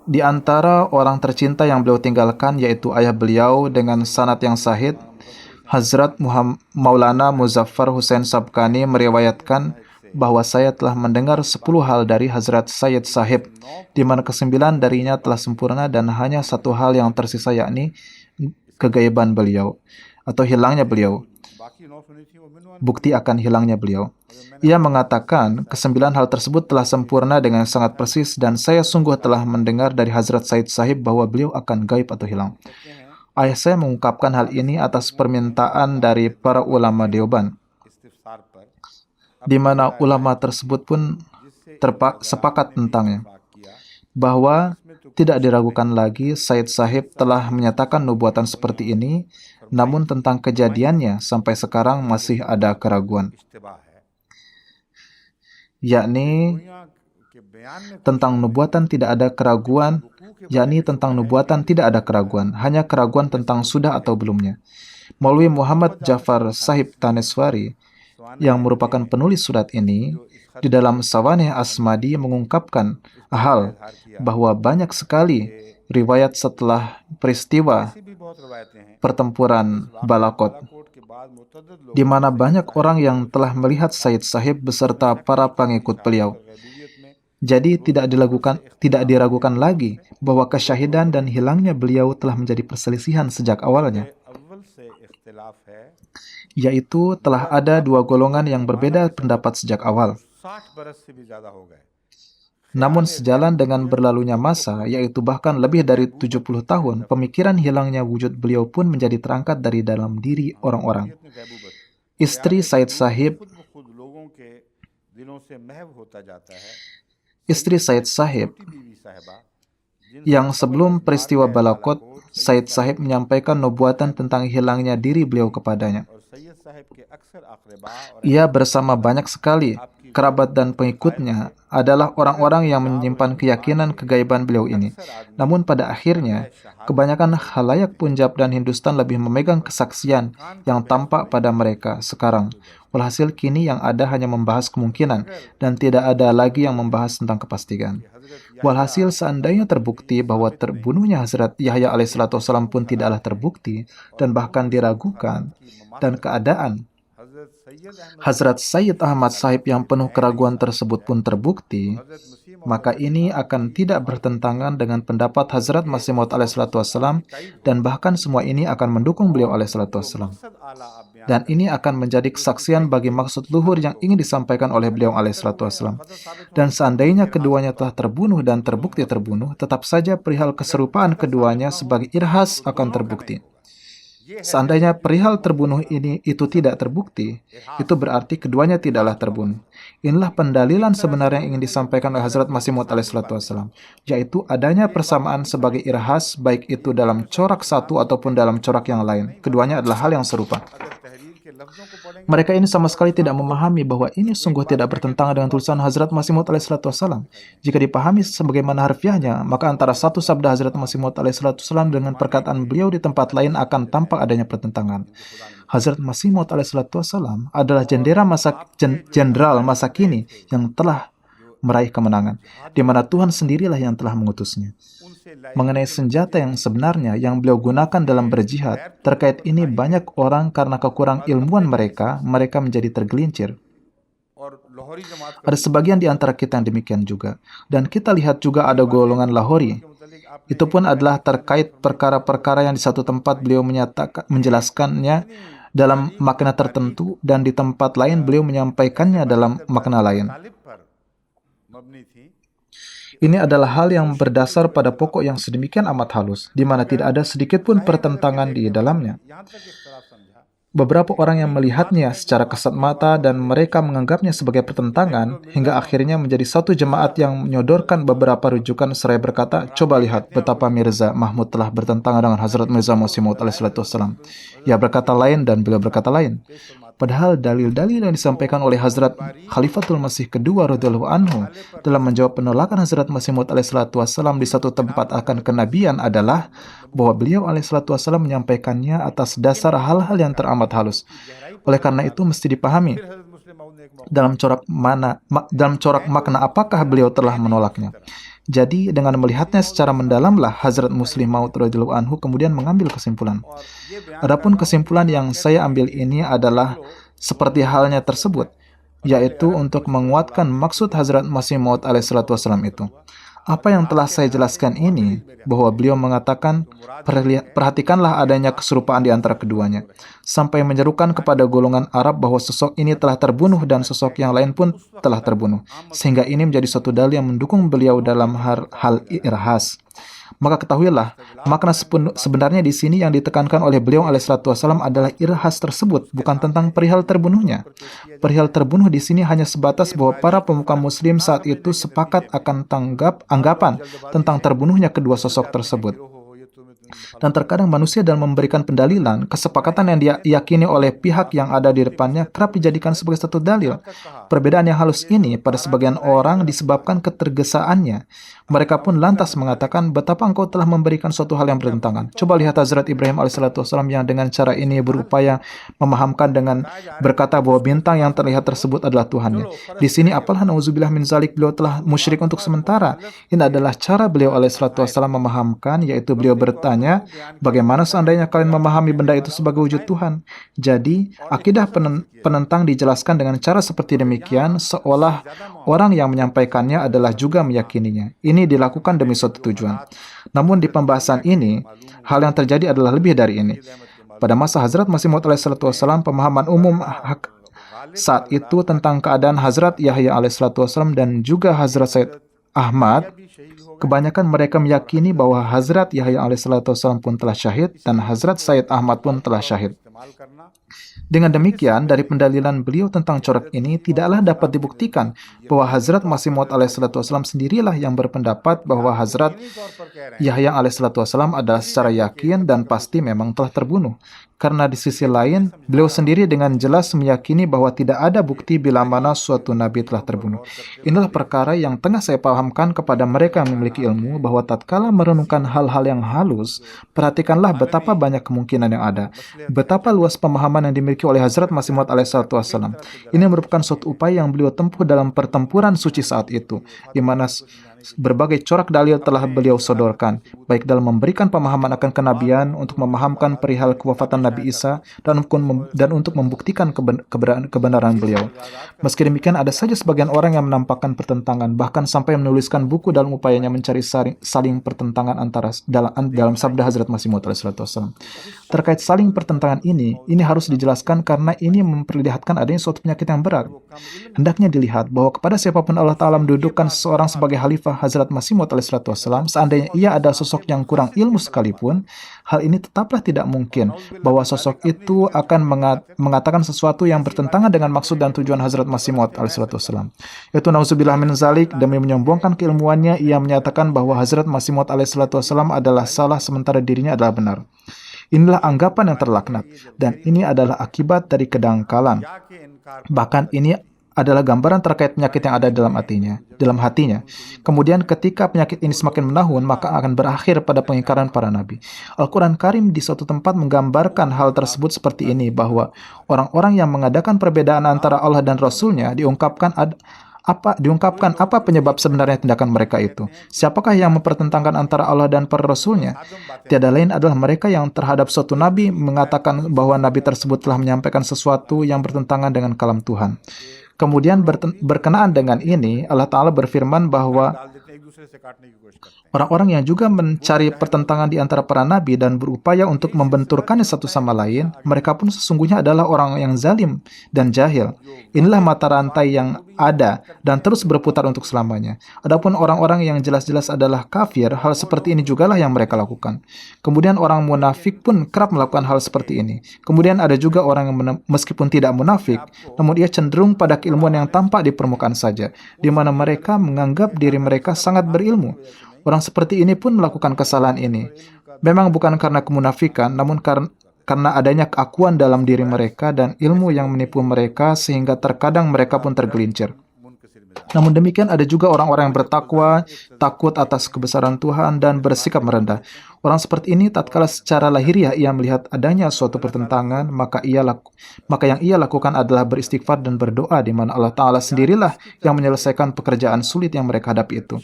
Di antara orang tercinta yang beliau tinggalkan yaitu ayah beliau dengan sanad yang sahih, Hazrat Maulana Muzaffar Hussain Sabkani meriwayatkan bahwa saya telah mendengar 10 hal dari Hazrat Sayyid Sahib, di mana ke-9 darinya telah sempurna dan hanya satu hal yang tersisa, yakni kegaiban beliau atau hilangnya beliau, बाकी 9 सुनी थी वो मिनवान bukti akan hilangnya beliau. Ia mengatakan ke-9 hal tersebut telah sempurna dengan sangat persis dan saya sungguh telah mendengar dari Hazrat Sayyid Sahib bahwa beliau akan gaib atau hilang. Ayah saya mengungkapkan hal ini atas permintaan dari para ulama Deoban, इस्तिफसार पर di mana ulama tersebut pun sepakat tentangnya, पाक किया, bahwa tidak diragukan lagi Sayyid Sahib telah menyatakan nubuatan seperti ini namun tentang kejadiannya sampai sekarang masih ada keraguan, इश्तिबाह है। yakni दुनिया के बयान में tentang nubuatan tidak ada keraguan, hanya keraguan tentang sudah atau belumnya. Maulwi Muhammad Jafar Sahib Taneswari, yang merupakan penulis surat ini, di dalam Sawaneh Asmadi mengungkapkan hal bahwa banyak sekali riwayat setelah peristiwa ऐसी भी बहुत रवायतें हैं pertempuran Balakot, coat के बाद मुतअद्दिद लोग di mana banyak orang yang telah melihat Said Sahib beserta para pengikut beliau. गैबूबियत में Jadi tidak diragukan lagi bahwa kesyahidan dan hilangnya beliau telah menjadi perselisihan sejak awalnya, अव्वल से इख्तिलाफ है। yaitu telah ada dua golongan yang berbeda pendapat sejak awal. 60 बरस से भी ज्यादा हो गए। Namun sejalan dengan berlalunya masa, yaitu bahkan lebih dari 70 tahun, pemikiran hilangnya wujud beliau pun menjadi terangkat dari dalam diri orang-orang. इतने गैबूबत Istri Said Sahib, खुद ब खुद लोगों के दिलों से महव होता जाता है। istri Said Sahib, छोटी बीवी साहिबा जिन yang sebelum peristiwa Balakot, Said Sahib menyampaikan nubuatan tentang hilangnya diri beliau kepadanya. और सैयद साहब के अक्सर अकरबा और Ia bersama banyak sekali kerabat dan pengikutnya adalah orang-orang yang menyimpan keyakinan kegaiban beliau ini. Namun pada akhirnya, kebanyakan khalayak Punjab dan Hindustan lebih memegang kesaksian yang tampak pada mereka sekarang. Walhasil kini yang ada hanya membahas kemungkinan dan tidak ada lagi yang membahas tentang kepastian. Walhasil seandainya terbukti bahwa terbunuhnya Hazrat Yahya alaihissalam pun tidaklah terbukti dan bahkan diragukan, dan keadaan हजरत Syed Hazrat Sayyid Ahmad Ahmad Sahib yang penuh keraguan tersebut pun terbukti, हजरत मसीह maka ini akan tidak bertentangan dengan pendapat Hazrat Masih Maud alaihissalam, dan bahkan semua ini akan mendukung beliau alaihissalam. मकसद आला अब बयान Dan ini akan menjadi kesaksian bagi maksud luhur yang ingin disampaikan oleh beliau alaihissalam. Dan seandainya keduanya telah terbunuh dan terbukti terbunuh, tetap saja perihal keserupaan keduanya sebagai irhas akan terbukti. Seandainya perihal terbunuh itu tidak terbukti, itu berarti keduanya tidaklah terbunuh. Inilah pendalilan sebenarnya yang ingin disampaikan oleh Hazrat Masih Maud alaihissalam, yaitu adanya persamaan sebagai irhas, baik itu dalam corak satu ataupun dalam corak yang lain. Keduanya adalah hal yang serupa. अगर तहरीर के लफ्जों को पढ़ेंगे Mereka ini sama sekali tidak memahami bahwa ini sungguh tidak bertentangan dengan tulisan Hazrat Masih Maud alaihissalam. Jika dipahami sebagaimana harfiahnya, maka antara satu sabda Hazrat Masih Maud alaihissalam dengan perkataan beliau di tempat lain akan tampak adanya pertentangan. Hazrat Masih Maud alaihissalam adalah jenderal masa kini yang telah meraih kemenangan, di mana Tuhan sendirilah yang telah mengutusnya. उनसे लाई Mengenai senjata yang sebenarnya yang beliau gunakan dalam berjihad, terkait ini banyak orang karena kekurang ilmuwan mereka menjadi tergelincir. और लाहौरी जमात Ada sebagian di antara kita yang demikian juga. Dan kita lihat juga ada golongan Lahori. के मुतालिक आप Itu pun adalah terkait perkara-perkara yang di satu tempat beliau menjelaskannya dalam makna tertentu dan di tempat lain beliau menyampaikannya dalam makna lain. तालिब पर मबनी थी। Ini adalah hal yang berdasar pada pokok yang sedemikian amat halus, di mana tidak ada sedikit pun pertentangan di dalamnya. यहाँ तक इख्तिलाफ समझा Beberapa orang yang melihatnya secara kasat mata dan mereka menganggapnya sebagai pertentangan, hingga akhirnya menjadi satu jemaat yang menyodorkan beberapa rujukan seraya berkata, coba lihat betapa Mirza Mahmud telah bertentangan dengan Hazrat Mirza Masih Maud alaihissalam. Ia berkata lain dan beliau berkata lain. Padahal dalil-dalil yang disampaikan oleh Hazrat Khalifatul Masih kedua radhiyallahu anhu dalam menjawab penolakan Hazrat Masih Maud alaihissalam di satu tempat akan kenabian adalah bahwa beliau alaihissalam menyampaikannya atas dasar hal-hal yang teramat halus. Oleh karena itu mesti dipahami फिर हजरत मुस्लिम मऊद ने एक मौका dalam corak makna apakah beliau telah menolaknya. Jadi dengan melihatnya secara mendalamlah Hazrat Muslim Maud radhiyallahu anhu kemudian mengambil kesimpulan. और ये बयान Adapun kesimpulan yang saya ambil ini adalah seperti halnya tersebut, yaitu untuk menguatkan maksud Hazrat Masih Maud alaihissalam itu. Apa yang telah saya jelaskan ini, bahwa beliau mengatakan, perhatikanlah adanya keserupaan di antara keduanya, sampai menyerukan kepada golongan Arab bahwa sosok ini telah terbunuh dan sosok yang lain pun telah terbunuh, sehingga ini menjadi suatu dalil yang mendukung beliau dalam hal irhas. Maka ketahuilah, makna sebenarnya di sini yang ditekankan oleh beliau alaihissalam adalah irhas tersebut, bukan tentang perihal terbunuhnya. Perihal terbunuh di sini hanya sebatas bahwa para pemuka muslim saat itu sepakat akan anggapan tentang terbunuhnya kedua sosok tersebut. Dan terkadang manusia dalam memberikan pendalilan, kesepakatan yang diyakini oleh pihak yang ada di depannya kerap dijadikan sebagai satu dalil. Perbedaan yang halus ini pada sebagian orang disebabkan ketergesaannya. Mereka pun lantas mengatakan, betapa engkau telah memberikan suatu hal yang bertentangan. Coba lihat Hazrat Ibrahim alaihissalam yang dengan cara ini berupaya memahamkan dengan berkata bahwa bintang yang terlihat tersebut adalah Tuhannya. Di sini apalah nauzubillah min zalik, beliau telah musyrik untuk sementara. Ini adalah cara beliau alaihissalam memahamkan, yaitu beliau bertanya, bagaimana seandainya kalian memahami benda itu sebagai wujud Tuhan? Jadi, akidah penentang dijelaskan dengan cara seperti demikian, seolah orang yang menyampaikannya adalah juga meyakininya. Ini dilakukan demi suatu tujuan. Namun di pembahasan ini, hal yang terjadi adalah lebih dari ini. Pada masa Hazrat Masih Maud alaihissalam, pemahaman umum saat itu tentang keadaan Hazrat Yahya alaihissalam dan juga Hazrat Sayyid Ahmad, kebanyakan mereka meyakini bahwa Hazrat Yahya alaihissalam pun telah syahid dan Hazrat Sayyid Ahmad pun telah syahid. Dengan demikian, dari pendalilan beliau tentang corak ini tidaklah dapat dibuktikan bahwa Hazrat Masih Maud alaihissalam sendirilah yang berpendapat bahwa Hazrat Yahya alaihissalam adalah secara yakin dan pasti memang telah terbunuh. Karena di sisi lain, beliau sendiri dengan jelas meyakini bahwa tidak ada bukti bila mana suatu nabi telah terbunuh. Inilah perkara yang tengah saya pahamkan kepada mereka yang memiliki ilmu, bahwa tatkala merenungkan hal-hal yang halus, perhatikanlah betapa banyak kemungkinan yang ada. Betapa luas pemahaman yang dimiliki oleh Hazrat Masih Maud alaihissalam. Ini merupakan suatu upaya yang beliau tempuh dalam pertempuran suci saat itu, di mana berbagai corak dalil telah beliau sodorkan, baik dalam memberikan pemahaman akan kenabian, untuk memahamkan perihal kewafatan Nabi Isa, dan untuk membuktikan kebenaran beliau. Meski demikian, ada saja sebagian orang yang menampakkan pertentangan, bahkan sampai menuliskan buku dalam upayanya mencari saling pertentangan antara dalam sabda Hazrat Masih Maud alaihissalam. Terkait saling pertentangan ini harus dijelaskan karena ini memperlihatkan adanya suatu penyakit yang berat. Hendaknya dilihat bahwa kepada siapapun Allah Ta'ala mendudukkan seseorang sebagai khalifah Hazrat Masih Maud alaihissalam, seandainya ia ada sosok yang kurang ilmu sekalipun, hal ini tetaplah tidak mungkin bahwa sosok itu akan mengatakan sesuatu yang bertentangan dengan maksud dan tujuan Hazrat Masih Maud alaihissalam. Yaitu nauzubillah min zalik, demi menyombongkan keilmuannya, ia menyatakan bahwa Hazrat Masih Maud alaihissalam adalah salah sementara dirinya adalah benar. Inilah anggapan yang terlaknat, dan ini adalah akibat dari kedangkalan. Bahkan ini adalah gambaran terkait penyakit yang ada dalam hatinya. Kemudian ketika penyakit ini semakin menahun, maka akan berakhir pada pengingkaran para nabi. Al-Quran Karim di suatu tempat menggambarkan hal tersebut seperti ini, bahwa orang-orang yang mengadakan perbedaan antara Allah dan Rasul-Nya diungkapkan apa penyebab sebenarnya tindakan mereka itu. Siapakah yang mempertentangkan antara Allah dan para Rasul-Nya? Tiada lain adalah mereka yang terhadap suatu nabi mengatakan bahwa nabi tersebut telah menyampaikan sesuatu yang bertentangan dengan kalam Tuhan. Kemudian berkenaan dengan ini, Allah Ta'ala berfirman bahwa orang-orang yang juga mencari pertentangan di antara para nabi dan berupaya untuk membenturkannya satu sama lain, mereka pun sesungguhnya adalah orang yang zalim dan jahil. Inilah mata rantai yang ada dan terus berputar untuk selamanya. Adapun orang-orang yang jelas-jelas adalah kafir, hal seperti ini jugalah yang mereka lakukan. Kemudian orang munafik pun kerap melakukan hal seperti ini. Kemudian ada juga orang yang meskipun tidak munafik, namun ia cenderung pada keilmuan yang tampak di permukaan saja, di mana mereka menganggap diri mereka sangat berilmu. Orang seperti ini pun melakukan kesalahan ini. Memang bukan karena kemunafikan, namun karena adanya keakuan dalam diri mereka dan ilmu yang menipu mereka, sehingga terkadang mereka pun tergelincir. Namun demikian ada juga orang-orang yang bertakwa, takut atas kebesaran Tuhan, dan bersikap merendah. Orang seperti ini tatkala secara lahiriah ia melihat adanya suatu pertentangan, maka yang ia lakukan adalah beristighfar dan berdoa, di mana Allah Ta'ala sendirilah yang menyelesaikan pekerjaan sulit yang mereka hadapi itu.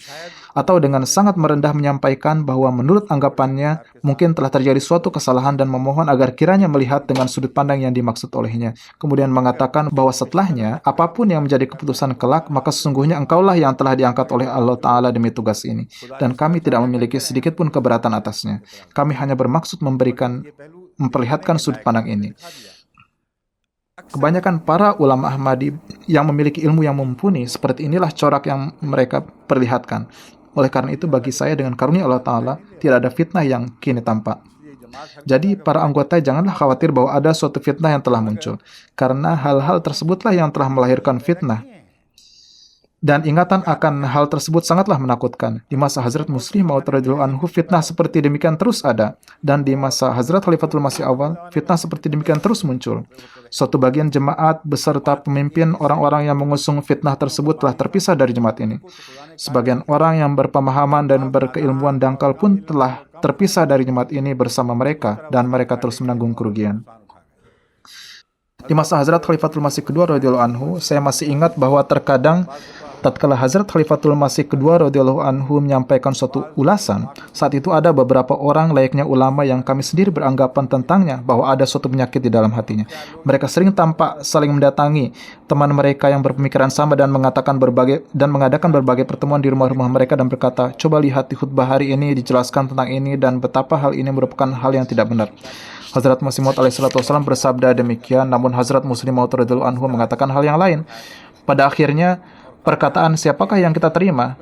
Atau dengan sangat merendah menyampaikan bahwa menurut anggapannya mungkin telah terjadi suatu kesalahan dan memohon agar kiranya melihat dengan sudut pandang yang dimaksud olehnya. Kemudian mengatakan bahwa setelahnya, apapun yang menjadi keputusan kelak, maka sesungguhnya engkaulah yang telah diangkat oleh Allah Ta'ala demi tugas ini. Dan kami tidak memiliki sedikit pun keberatan atasnya. Kami hanya bermaksud memperlihatkan sudut pandang ini. Kebanyakan para ulama Ahmadi yang memiliki ilmu yang mumpuni, seperti inilah corak yang mereka perlihatkan. Oleh karena itu, bagi saya dengan karunia Allah Ta'ala, tidak ada fitnah yang kini tampak. Jadi, para anggota janganlah khawatir bahwa ada suatu fitnah yang telah muncul, karena hal-hal tersebutlah yang telah melahirkan fitnah. Dan ingatan akan hal tersebut sangatlah menakutkan. Di masa Hazrat Muslih Maud radhiyallahu anhu, fitnah seperti demikian terus ada. Dan di masa Hazrat Khalifatul Masih awal, fitnah seperti demikian terus muncul. Suatu bagian jemaat beserta pemimpin orang-orang yang mengusung fitnah tersebut telah terpisah dari jemaat ini. Sebagian orang yang berpemahaman dan berkeilmuan dangkal pun telah terpisah dari jemaat ini bersama mereka, dan mereka terus menanggung kerugian. Di masa Hazrat Khalifatul Masih kedua radhiyallahu anhu, saya masih ingat bahwa terkadang tatkala Hazrat Khalifatul Masih kedua radhiyallahu anhu menyampaikan suatu ulasan, saat itu ada beberapa orang layaknya ulama yang kami sendiri beranggapan tentangnya bahwa ada suatu penyakit di dalam hatinya. Mereka sering tampak saling mendatangi teman mereka yang berpemikiran sama dan mengadakan berbagai pertemuan di rumah-rumah mereka dan berkata, "Coba lihat di khutbah hari ini dijelaskan tentang ini dan betapa hal ini merupakan hal yang tidak benar." Hazrat Masih Maud alaihissalam bersabda demikian, namun Hazrat Muslim Maud radhiyallahu anhu mengatakan hal yang lain. Pada akhirnya, perkataan siapakah yang kita terima?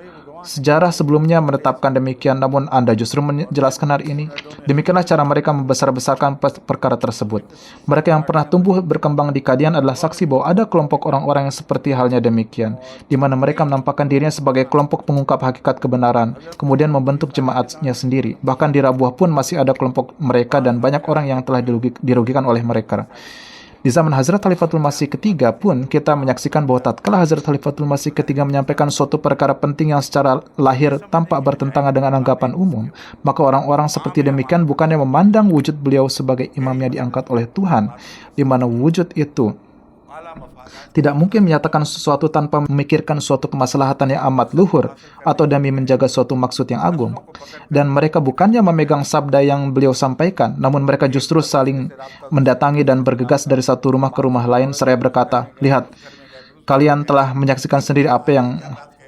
Sejarah sebelumnya menetapkan demikian, namun Anda justru menjelaskan hari ini. Demikianlah cara mereka membesar-besarkan perkara tersebut. Mereka yang pernah tumbuh berkembang di Qadian adalah saksi bahwa ada kelompok orang-orang yang seperti halnya demikian, di mana mereka menampakkan dirinya sebagai kelompok pengungkap hakikat kebenaran, kemudian membentuk jemaatnya sendiri. Bahkan di Rabuah pun masih ada kelompok mereka dan banyak orang yang telah dirugikan oleh mereka. Di zaman Hazrat Khalifatul Masih ketiga pun kita menyaksikan bahwa tatkala Hazrat Khalifatul Masih ketiga menyampaikan suatu perkara penting yang secara lahir tampak bertentangan dengan anggapan umum, maka orang-orang seperti demikian bukannya memandang wujud beliau sebagai imamnya diangkat oleh Tuhan, di mana wujud itu tidak mungkin menyatakan sesuatu tanpa memikirkan suatu kemaslahatan yang amat luhur atau demi menjaga suatu maksud yang agung. Dan mereka bukannya memegang sabda yang beliau sampaikan, namun mereka justru saling mendatangi dan bergegas dari satu rumah ke rumah lain seraya berkata, "Lihat, kalian telah menyaksikan sendiri apa yang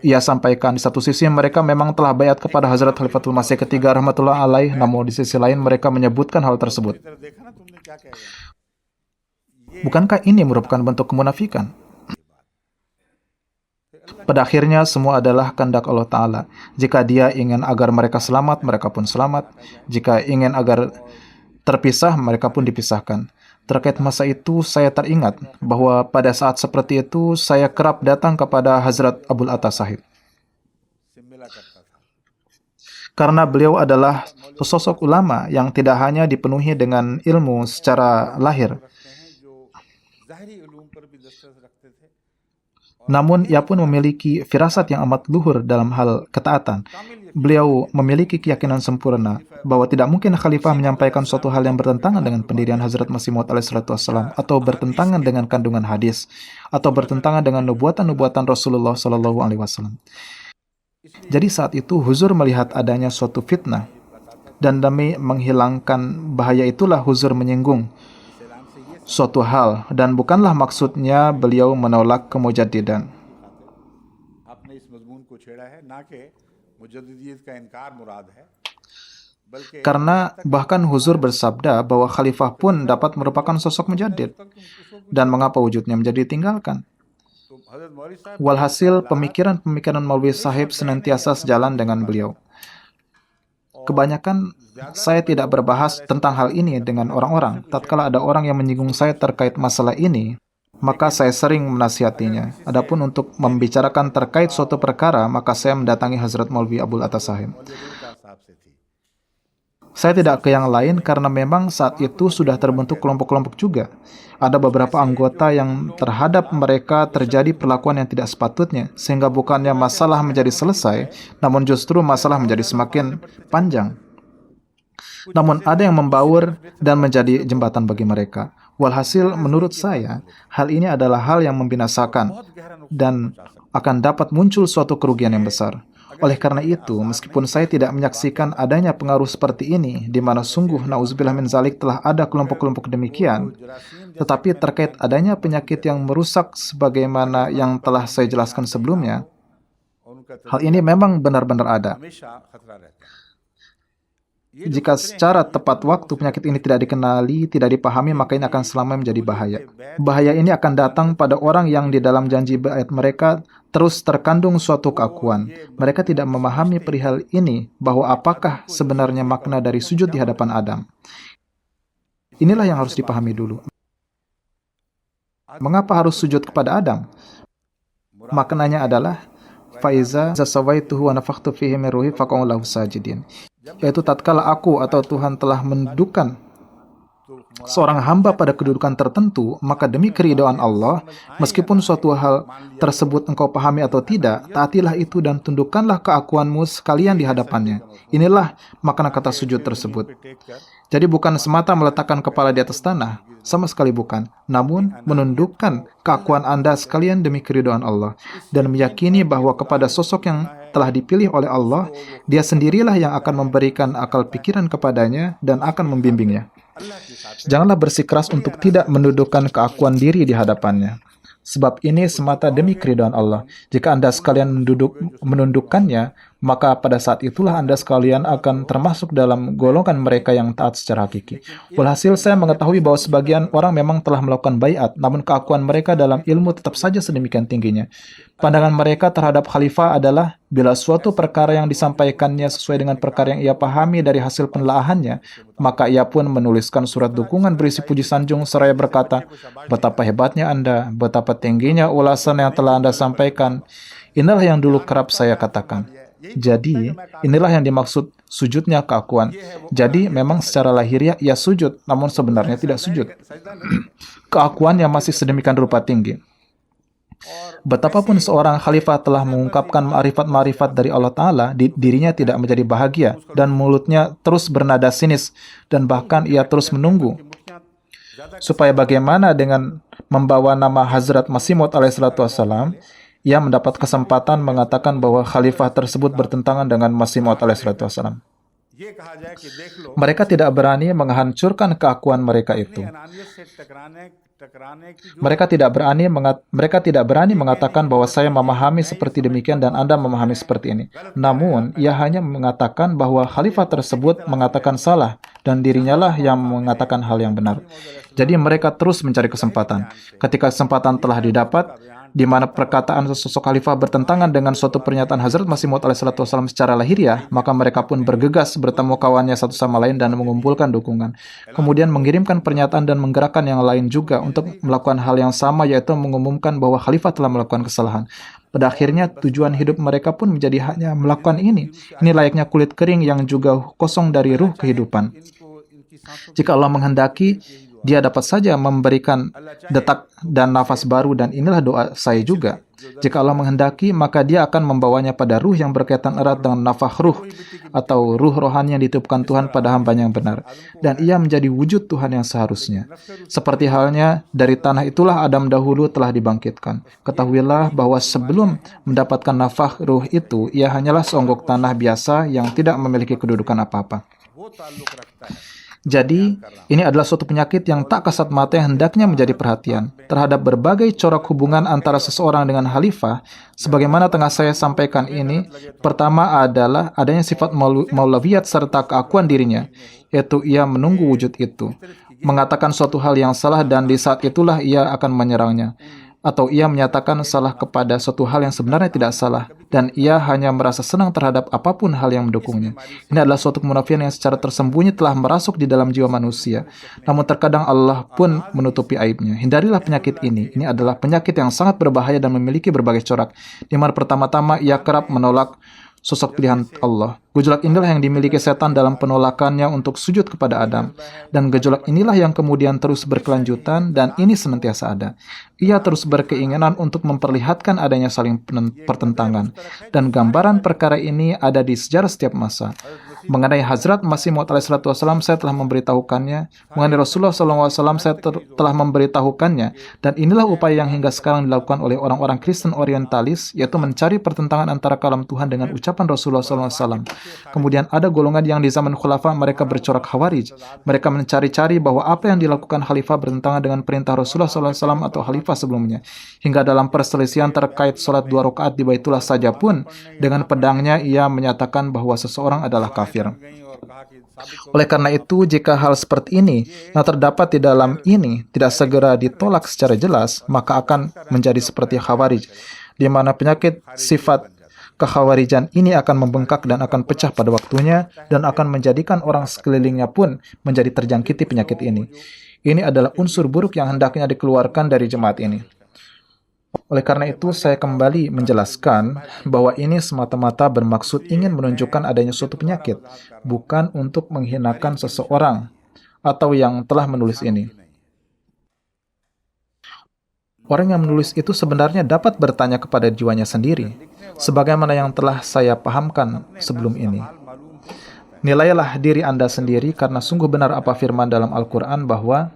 ia sampaikan." Di satu sisi mereka memang telah bayat kepada Hazrat Khalifatul Masih ketiga rahmatullah alaih, namun di sisi lain mereka menyebutkan hal tersebut. Bukankah ini merupakan bentuk kemunafikan? Pada akhirnya semua adalah kehendak Allah Ta'ala. Jika Dia ingin agar mereka selamat, mereka pun selamat. Jika ingin agar terpisah, mereka pun dipisahkan. Terkait masa itu, saya teringat bahwa pada saat seperti itu, saya kerap datang kepada Hazrat Abul Atta Sahib. Karena beliau adalah sosok ulama yang tidak hanya dipenuhi dengan ilmu secara lahir, namun ia pun memiliki firasat yang amat luhur dalam hal ketaatan. Beliau memiliki keyakinan sempurna bahwa tidak mungkin khalifah menyampaikan suatu hal yang bertentangan dengan pendirian Hazrat Masih Maud alaihissalam, atau bertentangan dengan kandungan hadis, atau bertentangan dengan nubuatan-nubuatan Rasulullah SAW. Jadi saat itu Huzur melihat adanya suatu fitnah, dan demi menghilangkan bahaya itulah Huzur menyinggung suatu hal, dan bukanlah maksudnya beliau menolak kemujaddidan. Karena bahkan Huzur bersabda bahwa khalifah pun dapat merupakan sosok mujaddid, dan mengapa wujudnya menjadi ditinggalkan. Walhasil, pemikiran-pemikiran Maulwi Sahib senantiasa sejalan dengan beliau. Kebanyakan saya tidak berbahas tentang hal ini dengan orang-orang. Tatkala ada orang yang menyinggung saya terkait masalah ini, maka saya sering menasihatinya. Adapun untuk membicarakan terkait suatu perkara, maka saya mendatangi Hazrat Maulwi Abul Atta Sahib. Saya tidak ke yang lain karena memang saat itu sudah terbentuk kelompok-kelompok juga. Ada beberapa anggota yang terhadap mereka terjadi perlakuan yang tidak sepatutnya, sehingga bukannya masalah menjadi selesai, namun justru masalah menjadi semakin panjang. Namun ada yang membaur dan menjadi jembatan bagi mereka. Walhasil, menurut saya, hal ini adalah hal yang membinasakan dan akan dapat muncul suatu kerugian yang besar. Oleh karena itu, meskipun saya tidak menyaksikan adanya pengaruh seperti ini, di mana sungguh na'udzubillah min zalik telah ada kelompok-kelompok demikian, tetapi terkait adanya penyakit yang merusak sebagaimana yang telah saya jelaskan sebelumnya, hal ini memang benar-benar ada. Jika secara tepat waktu penyakit ini tidak dikenali, tidak dipahami, maka ini akan selamanya menjadi bahaya. Bahaya ini akan datang pada orang yang di dalam janji bait mereka terus terkandung suatu keakuan. Mereka tidak memahami perihal ini, bahwa apakah sebenarnya makna dari sujud di hadapan Adam. Inilah yang harus dipahami dulu. Mengapa harus sujud kepada Adam? Maknanya adalah faiza zasawaituhu wa nafakhtu fihi min ruhi faqa'u lahu sajidin. Yaitu tatkala aku atau Tuhan telah mendudukkan seorang hamba pada kedudukan tertentu, maka demi keridhaan Allah, meskipun suatu hal tersebut engkau pahami atau tidak, taatilah itu dan tundukkanlah keakuanmu sekalian di hadapannya. Inilah makna kata sujud tersebut. Jadi bukan semata meletakkan kepala di atas tanah, sama sekali bukan. Namun menundukkan keakuan Anda sekalian demi keridhaan Allah dan meyakini bahwa kepada sosok yang telah dipilih oleh Allah, Dia sendirilah yang akan memberikan akal pikiran kepadanya dan akan membimbingnya. Janganlah bersikeras untuk tidak menundukkan keakuan diri di hadapannya. Sebab ini semata demi keridhaan Allah. Jika Anda sekalian menundukkannya, maka pada saat itulah Anda sekalian akan termasuk dalam golongan mereka yang taat secara hakiki. Walhasil saya mengetahui bahwa sebagian orang memang telah melakukan baiat, namun keakuan mereka dalam ilmu tetap saja sedemikian tingginya. Pandangan mereka terhadap khalifah adalah bila suatu perkara yang disampaikannya sesuai dengan perkara yang ia pahami dari hasil penelaahannya, maka ia pun menuliskan surat dukungan berisi puji sanjung seraya berkata, betapa hebatnya Anda, betapa tingginya ulasan yang telah Anda sampaikan. Inilah yang dulu kerap saya katakan. Jadi, inilah yang dimaksud sujudnya keakuan. Jadi, memang secara lahiriah ia sujud, namun sebenarnya tidak sujud. Keakuan yang masih sedemikian rupa tinggi. Betapapun seorang khalifah telah mengungkapkan ma'rifat-ma'rifat dari Allah Ta'ala, dirinya tidak menjadi bahagia, dan mulutnya terus bernada sinis, dan bahkan ia terus menunggu. Supaya bagaimana dengan membawa nama Hazrat Masih Maud alaihissalatu wassalam, ia mendapat kesempatan mengatakan bahwa khalifah tersebut bertentangan dengan Masih Maud alaihissalatu wassalam. Mereka tidak berani menghancurkan keakuan mereka itu. Mereka tidak berani mengatakan bahwa saya memahami seperti demikian dan Anda memahami seperti ini. Namun, ia hanya mengatakan bahwa khalifah tersebut mengatakan salah dan dirinya lah yang mengatakan hal yang benar. Jadi mereka terus mencari kesempatan. Ketika kesempatan telah didapat, di mana perkataan sosok khalifah bertentangan dengan suatu pernyataan Hazrat Masih Maud alaihissalatu wassalam secara lahiriah, maka mereka pun bergegas bertemu kawannya satu sama lain dan mengumpulkan dukungan. Kemudian mengirimkan pernyataan dan menggerakkan yang lain juga untuk melakukan hal yang sama, yaitu mengumumkan bahwa khalifah telah melakukan kesalahan. Pada akhirnya, tujuan hidup mereka pun menjadi hanya melakukan ini. Ini layaknya kulit kering yang juga kosong dari ruh kehidupan. Jika Allah menghendaki, Dia dapat saja memberikan detak dan nafas baru, dan inilah doa saya juga. Jika Allah menghendaki, maka Dia akan membawanya pada ruh yang berkaitan erat dengan nafas ruh, atau ruh rohani yang ditiupkan Tuhan pada hambanya yang benar. Dan ia menjadi wujud Tuhan yang seharusnya. Seperti halnya, dari tanah itulah Adam dahulu telah dibangkitkan. Ketahuilah bahwa sebelum mendapatkan nafas ruh itu, ia hanyalah seonggok tanah biasa yang tidak memiliki kedudukan apa-apa. Jadi, ini adalah suatu penyakit yang tak kasat mata yang hendaknya menjadi perhatian terhadap berbagai corak hubungan antara seseorang dengan khalifah. Sebagaimana tengah saya sampaikan ini, pertama adalah adanya sifat maulawiyat serta keakuan dirinya, yaitu ia menunggu wujud itu, mengatakan suatu hal yang salah dan di saat itulah ia akan menyerangnya. Atau ia menyatakan salah kepada suatu hal yang sebenarnya tidak salah, dan ia hanya merasa senang terhadap apapun hal yang mendukungnya. Ini adalah suatu kemunafikan yang secara tersembunyi telah merasuk di dalam jiwa manusia. Namun terkadang Allah pun menutupi aibnya. Hindarilah penyakit ini. Ini adalah penyakit yang sangat berbahaya dan memiliki berbagai corak. Di mana pertama-tama ia kerap menolak sosok pilihan Allah. Gejolak inilah yang dimiliki setan dalam penolakannya untuk sujud kepada Adam. Dan gejolak inilah yang kemudian terus berkelanjutan dan ini senantiasa ada. Ia terus berkeinginan untuk memperlihatkan adanya saling pertentangan. Dan gambaran perkara ini ada di sejarah setiap masa. Mengenai Hazrat Masih Maud alaihissalatu wassalam, saya telah memberitahukannya. Mengenai Rasulullah SAW, saya telah memberitahukannya. Dan inilah upaya yang hingga sekarang dilakukan oleh orang-orang Kristen orientalis, yaitu mencari pertentangan antara kalam Tuhan dengan ucapan Rasulullah SAW. Kemudian ada golongan yang di zaman khulafa mereka bercorak khawarij. Mereka mencari-cari bahwa apa yang dilakukan khalifah bertentangan dengan perintah Rasulullah SAW atau khalifah sebelumnya. Hingga dalam perselisihan terkait sholat 2 rakaat di Baitullah saja pun, dengan pedangnya ia menyatakan bahwa seseorang adalah kafir. Oleh karena itu, jika hal seperti ini yang terdapat di dalam ini tidak segera ditolak secara jelas, maka akan menjadi seperti khawarij, di mana penyakit sifat kekhawarijan ini akan membengkak dan akan pecah pada waktunya dan akan menjadikan orang sekelilingnya pun menjadi terjangkiti penyakit ini. Ini adalah unsur buruk yang hendaknya dikeluarkan dari jemaat ini. Oleh karena itu, saya kembali menjelaskan bahwa ini semata-mata bermaksud ingin menunjukkan adanya suatu penyakit, bukan untuk menghinakan seseorang atau yang telah menulis ini. Orang yang menulis itu sebenarnya dapat bertanya kepada jiwanya sendiri, sebagaimana yang telah saya pahamkan sebelum ini. Nilailah diri Anda sendiri, karena sungguh benar apa firman dalam Al-Quran bahwa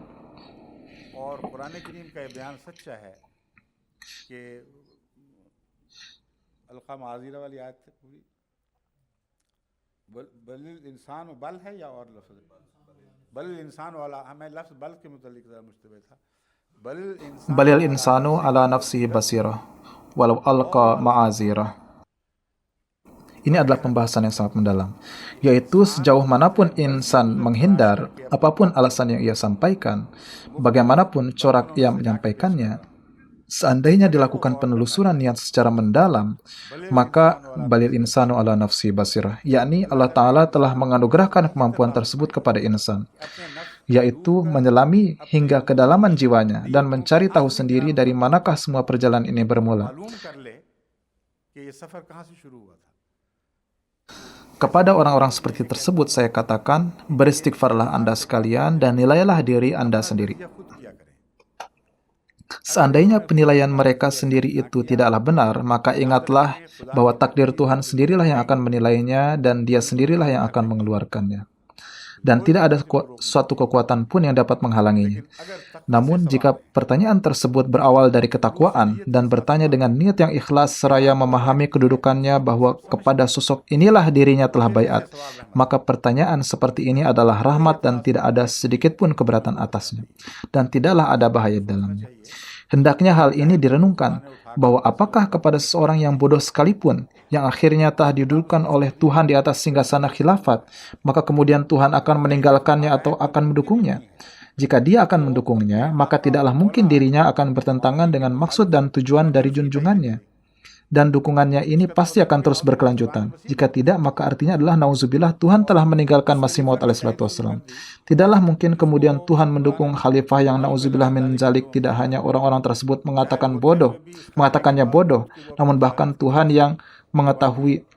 balil insanu ala nafsihi basirah walau alqa ma'azirah. Ini adalah pembahasan yang sangat mendalam, yaitu sejauh manapun insan menghindar, apapun alasan yang ia sampaikan, bagaimanapun corak ia menyampaikannya, seandainya dilakukan penelusuran niat secara mendalam, maka balil insanu ala nafsi basirah, yakni Allah Ta'ala telah menganugerahkan kemampuan tersebut kepada insan, yaitu menyelami hingga kedalaman jiwanya dan mencari tahu sendiri dari manakah semua perjalanan ini bermula. Kepada orang-orang seperti tersebut saya katakan, beristighfarlah Anda sekalian dan nilailah diri Anda sendiri. Seandainya penilaian mereka sendiri itu tidaklah benar, maka ingatlah bahwa takdir Tuhan sendirilah yang akan menilainya dan Dia sendirilah yang akan mengeluarkannya. Dan tidak ada suatu kekuatan pun yang dapat menghalanginya. Namun, jika pertanyaan tersebut berawal dari ketakwaan dan bertanya dengan niat yang ikhlas seraya memahami kedudukannya bahwa kepada sosok inilah dirinya telah baiat, maka pertanyaan seperti ini adalah rahmat dan tidak ada sedikit pun keberatan atasnya, dan tidaklah ada bahaya dalamnya. Hendaknya hal ini direnungkan, bahwa apakah kepada seseorang yang bodoh sekalipun, yang akhirnya telah didudukkan oleh Tuhan di atas singgasana khilafat, maka kemudian Tuhan akan meninggalkannya atau akan mendukungnya? Jika dia akan mendukungnya, maka tidaklah mungkin dirinya akan bertentangan dengan maksud dan tujuan dari junjungannya. Dan dukungannya ini pasti akan terus berkelanjutan. Jika tidak, maka artinya adalah nauzubillah Tuhan telah meninggalkan Masih Maud alaihissalam. Tidaklah mungkin kemudian Tuhan mendukung khalifah yang nauzubillah min zalik. Tidak hanya orang-orang tersebut mengatakannya bodoh, namun bahkan Tuhan yang mengetahui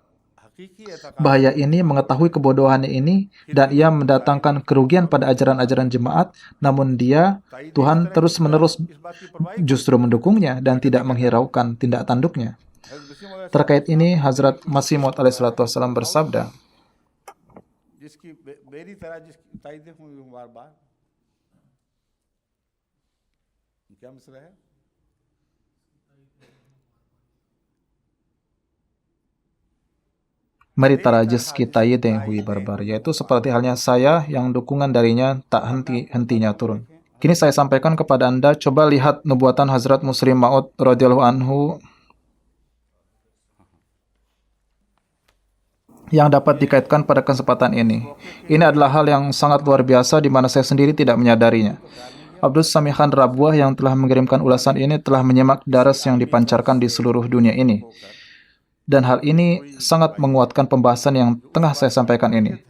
bahaya ini, mengetahui kebodohannya ini, dan ia mendatangkan kerugian pada ajaran-ajaran jemaat, namun Tuhan terus-menerus justru mendukungnya dan tidak menghiraukan tindak tanduknya. Terkait ini, Hazrat Masih Maud alaihissalam bersabda, mari tarajis kita yedeng hui barbar, yaitu seperti halnya saya yang dukungan darinya tak henti-hentinya turun. Kini saya sampaikan kepada Anda, coba lihat nubuatan Hazrat Muslim Maud radhiyallahu anhu yang dapat dikaitkan pada kesempatan ini. Ini adalah hal yang sangat luar biasa di mana saya sendiri tidak menyadarinya. Abdul Sami Khan Rabuah yang telah mengirimkan ulasan ini telah menyimak daras yang dipancarkan di seluruh dunia ini. Dan hal ini sangat menguatkan pembahasan yang tengah saya sampaikan ini.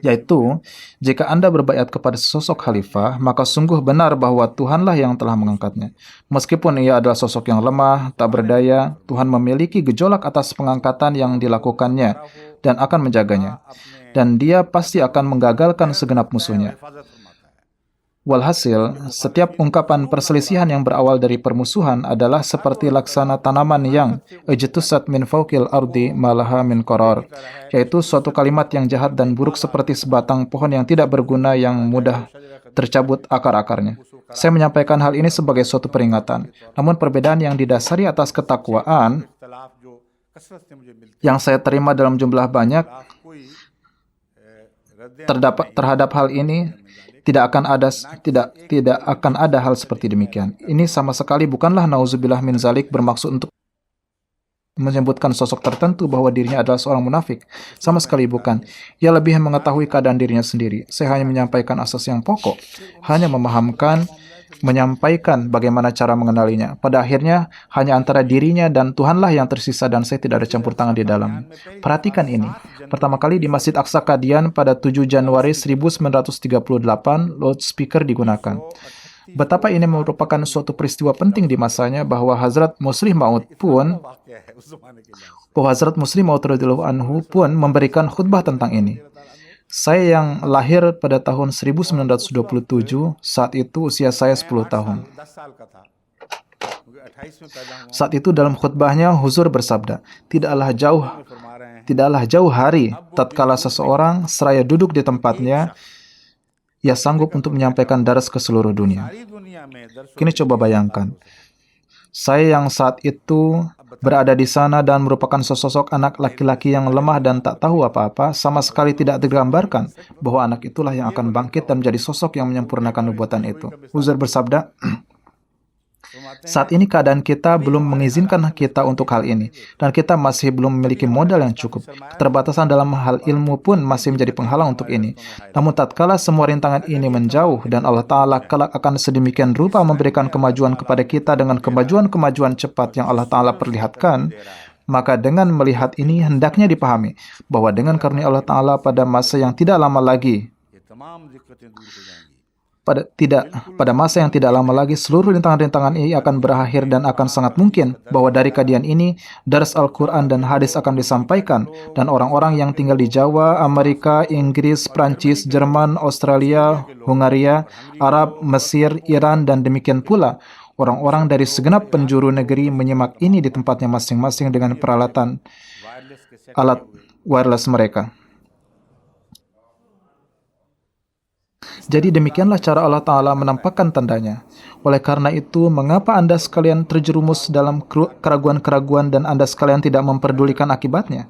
Yaitu, jika Anda berbaiat kepada sosok khalifah, maka sungguh benar bahwa Tuhanlah yang telah mengangkatnya. Meskipun ia adalah sosok yang lemah, tak berdaya, Tuhan memiliki gejolak atas pengangkatan yang dilakukannya dan akan menjaganya. Dan Dia pasti akan menggagalkan segenap musuhnya. Walhasil, setiap ungkapan perselisihan yang berawal dari permusuhan adalah seperti laksana tanaman yang ijtusat min fawqil ardi malaha min qarar, yaitu suatu kalimat yang jahat dan buruk seperti sebatang pohon yang tidak berguna yang mudah tercabut akar-akarnya. Saya menyampaikan hal ini sebagai suatu peringatan. Namun perbedaan yang didasari atas ketakwaan yang saya terima dalam jumlah banyak terhadap hal ini tidak akan ada hal seperti demikian. Ini sama sekali bukanlah nauzubillah min zalik bermaksud untuk menyebutkan sosok tertentu bahwa dirinya adalah seorang munafik. Sama sekali bukan. Ia lebih mengetahui keadaan dirinya sendiri. Saya hanya menyampaikan asas yang pokok, hanya menyampaikan bagaimana cara mengenalinya. Pada akhirnya, hanya antara dirinya dan Tuhanlah yang tersisa dan saya tidak ada campur tangan di dalam. Perhatikan ini. Pertama kali di Masjid Aqsa Qadian pada 7 Januari 1938, loudspeaker digunakan. Betapa ini merupakan suatu peristiwa penting di masanya bahwa Hazrat Muslih Maud radhiyallahu anhu pun memberikan khutbah tentang ini. Saya yang lahir pada tahun 1927, saat itu usia saya 10 tahun. Saat itu dalam khutbahnya Huzur bersabda, tidaklah jauh hari tatkala seseorang seraya duduk di tempatnya, ia sanggup untuk menyampaikan daras ke seluruh dunia. Kini coba bayangkan, saya yang saat itu berada di sana dan merupakan sosok anak laki-laki yang lemah dan tak tahu apa-apa, sama sekali tidak tergambarkan bahwa anak itulah yang akan bangkit dan menjadi sosok yang menyempurnakan nubuatan itu. Huzur bersabda, saat ini keadaan kita belum mengizinkan kita untuk hal ini, dan kita masih belum memiliki modal yang cukup. Keterbatasan dalam hal ilmu pun masih menjadi penghalang untuk ini. Namun tatkala semua rintangan ini menjauh, dan Allah Ta'ala kelak akan sedemikian rupa memberikan kemajuan kepada kita dengan kemajuan-kemajuan cepat yang Allah Ta'ala perlihatkan, maka dengan melihat ini hendaknya dipahami bahwa dengan karunia Allah Ta'ala pada masa yang tidak lama lagi, pada masa yang tidak lama lagi, seluruh rintangan-rintangan ini akan berakhir dan akan sangat mungkin bahwa dari kajian ini, daras Al-Quran dan hadis akan disampaikan, dan orang-orang yang tinggal di Jawa, Amerika, Inggris, Prancis, Jerman, Australia, Hungaria, Arab, Mesir, Iran, dan demikian pula orang-orang dari segenap penjuru negeri menyimak ini di tempatnya masing-masing dengan peralatan alat wireless mereka. Jadi demikianlah cara Allah Ta'ala menampakkan tandanya. Oleh karena itu, mengapa Anda sekalian terjerumus dalam keraguan-keraguan dan Anda sekalian tidak memperdulikan akibatnya?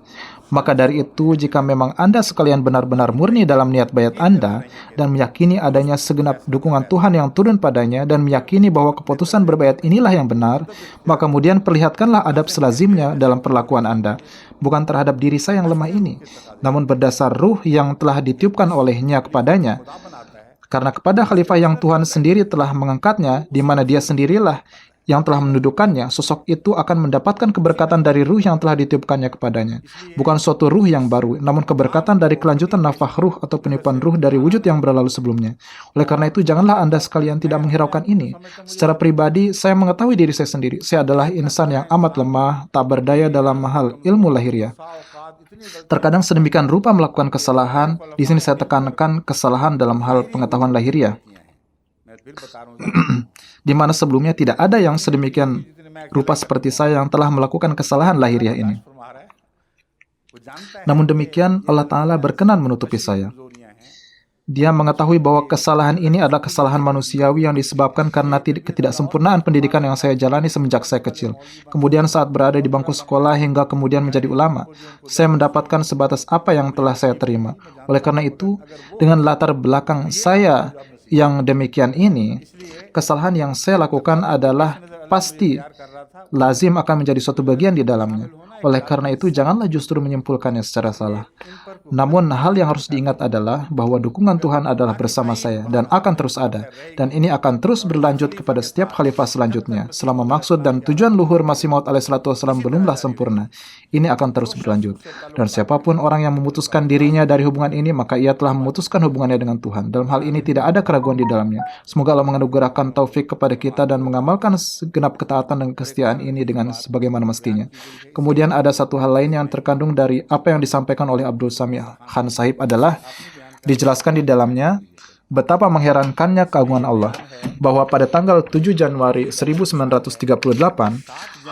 Maka dari itu, jika memang Anda sekalian benar-benar murni dalam niat bayat Anda dan meyakini adanya segenap dukungan Tuhan yang turun padanya dan meyakini bahwa keputusan berbayat inilah yang benar, maka kemudian perlihatkanlah adab selazimnya dalam perlakuan Anda, bukan terhadap diri saya yang lemah ini, namun berdasar ruh yang telah ditiupkan olehnya kepadanya. Karena kepada khalifah yang Tuhan sendiri telah mengangkatnya, di mana dia sendirilah yang telah mendudukannya, sosok itu akan mendapatkan keberkatan dari ruh yang telah ditiupkannya kepadanya. Bukan suatu ruh yang baru, namun keberkatan dari kelanjutan nafah ruh atau penipuan ruh dari wujud yang berlalu sebelumnya. Oleh karena itu, janganlah Anda sekalian tidak menghiraukan ini. Secara pribadi, saya mengetahui diri saya sendiri. Saya adalah insan yang amat lemah, tak berdaya dalam hal ilmu lahiriah. Terkadang sedemikian rupa melakukan kesalahan. Di sini saya tekankan kesalahan dalam hal pengetahuan lahiriah, di mana sebelumnya tidak ada yang sedemikian rupa seperti saya yang telah melakukan kesalahan lahiriah ini. Namun demikian, Allah Ta'ala berkenan menutupi saya. Dia mengetahui bahwa kesalahan ini adalah kesalahan manusiawi yang disebabkan karena ketidaksempurnaan pendidikan yang saya jalani semenjak saya kecil. Kemudian saat berada di bangku sekolah hingga kemudian menjadi ulama, saya mendapatkan sebatas apa yang telah saya terima. Oleh karena itu, dengan latar belakang saya yang demikian ini, kesalahan yang saya lakukan adalah pasti lazim akan menjadi suatu bagian di dalamnya. Oleh karena itu, janganlah justru menyimpulkannya secara salah. Namun, hal yang harus diingat adalah bahwa dukungan Tuhan adalah bersama saya dan akan terus ada. Dan ini akan terus berlanjut kepada setiap khalifah selanjutnya. Selama maksud dan tujuan luhur Masih Maud alaihissalam belumlah sempurna, ini akan terus berlanjut. Dan siapapun orang yang memutuskan dirinya dari hubungan ini, maka ia telah memutuskan hubungannya dengan Tuhan. Dalam hal ini tidak ada keraguan di dalamnya. Semoga Allah menganugerahkan taufik kepada kita dan mengamalkan segenap ketaatan dan kesetiaan ini dengan sebagaimana mestinya. Kemudian ada satu hal lain yang terkandung dari apa yang disampaikan oleh Abdul Sami Khan Sahib adalah dijelaskan di dalamnya betapa mengherankannya keagungan Allah, bahwa pada tanggal 7 Januari 1938,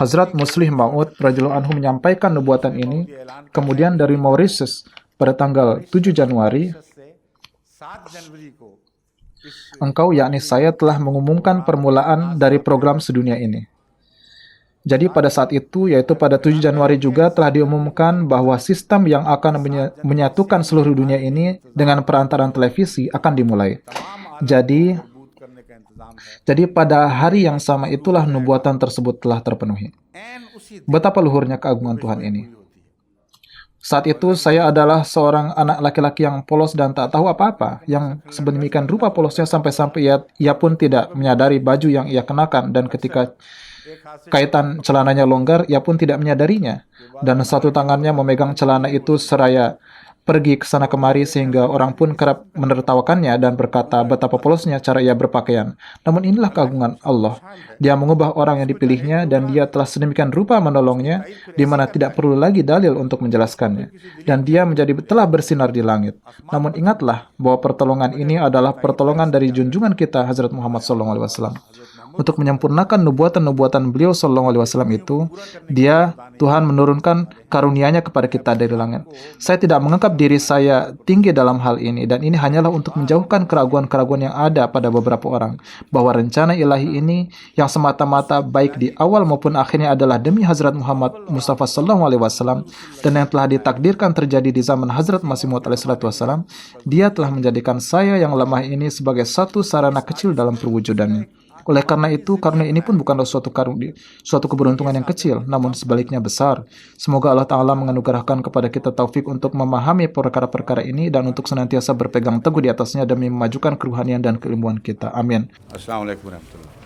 Hazrat Muslih Maud radhiyallahu anhu menyampaikan nubuatan ini. Kemudian dari Mauritius pada tanggal 7 Januari, engkau yakni saya telah mengumumkan permulaan dari program sedunia ini. Jadi pada saat itu, yaitu pada 7 Januari juga telah diumumkan bahwa sistem yang akan menyatukan seluruh dunia ini dengan perantaraan televisi akan dimulai. Jadi pada hari yang sama itulah nubuatan tersebut telah terpenuhi. Betapa luhurnya keagungan Tuhan ini. Saat itu saya adalah seorang anak laki-laki yang polos dan tak tahu apa-apa, yang sedemikian rupa polosnya sampai-sampai ia pun tidak menyadari baju yang ia kenakan, dan ketika kaitan celananya longgar, ia pun tidak menyadarinya. Dan satu tangannya memegang celana itu seraya pergi ke sana kemari sehingga orang pun kerap menertawakannya dan berkata betapa polosnya cara ia berpakaian. Namun inilah keagungan Allah. Dia mengubah orang yang dipilihnya dan dia telah sedemikian rupa menolongnya di mana tidak perlu lagi dalil untuk menjelaskannya. Dan dia telah bersinar di langit. Namun ingatlah bahwa pertolongan ini adalah pertolongan dari junjungan kita Hazrat Muhammad SAW. Untuk menyempurnakan nubuatan-nubuatan beliau SAW itu, Tuhan menurunkan karunia-Nya kepada kita dari langit. Saya tidak menganggap diri saya tinggi dalam hal ini, dan ini hanyalah untuk menjauhkan keraguan-keraguan yang ada pada beberapa orang, bahwa rencana ilahi ini yang semata-mata baik di awal maupun akhirnya adalah demi Hazrat Muhammad Mustafa SAW, dan yang telah ditakdirkan terjadi di zaman Hazrat Masih Maud SAW. Dia telah menjadikan saya yang lemah ini sebagai satu sarana kecil dalam perwujudannya. Oleh karena itu, karunia ini pun bukanlah suatu keberuntungan yang kecil, namun sebaliknya besar. Semoga Allah Ta'ala menganugerahkan kepada kita taufik untuk memahami perkara-perkara ini dan untuk senantiasa berpegang teguh di atasnya demi memajukan keruhanian dan keilmuan kita. Amin. Assalamualaikum warahmatullahi wabarakatuh.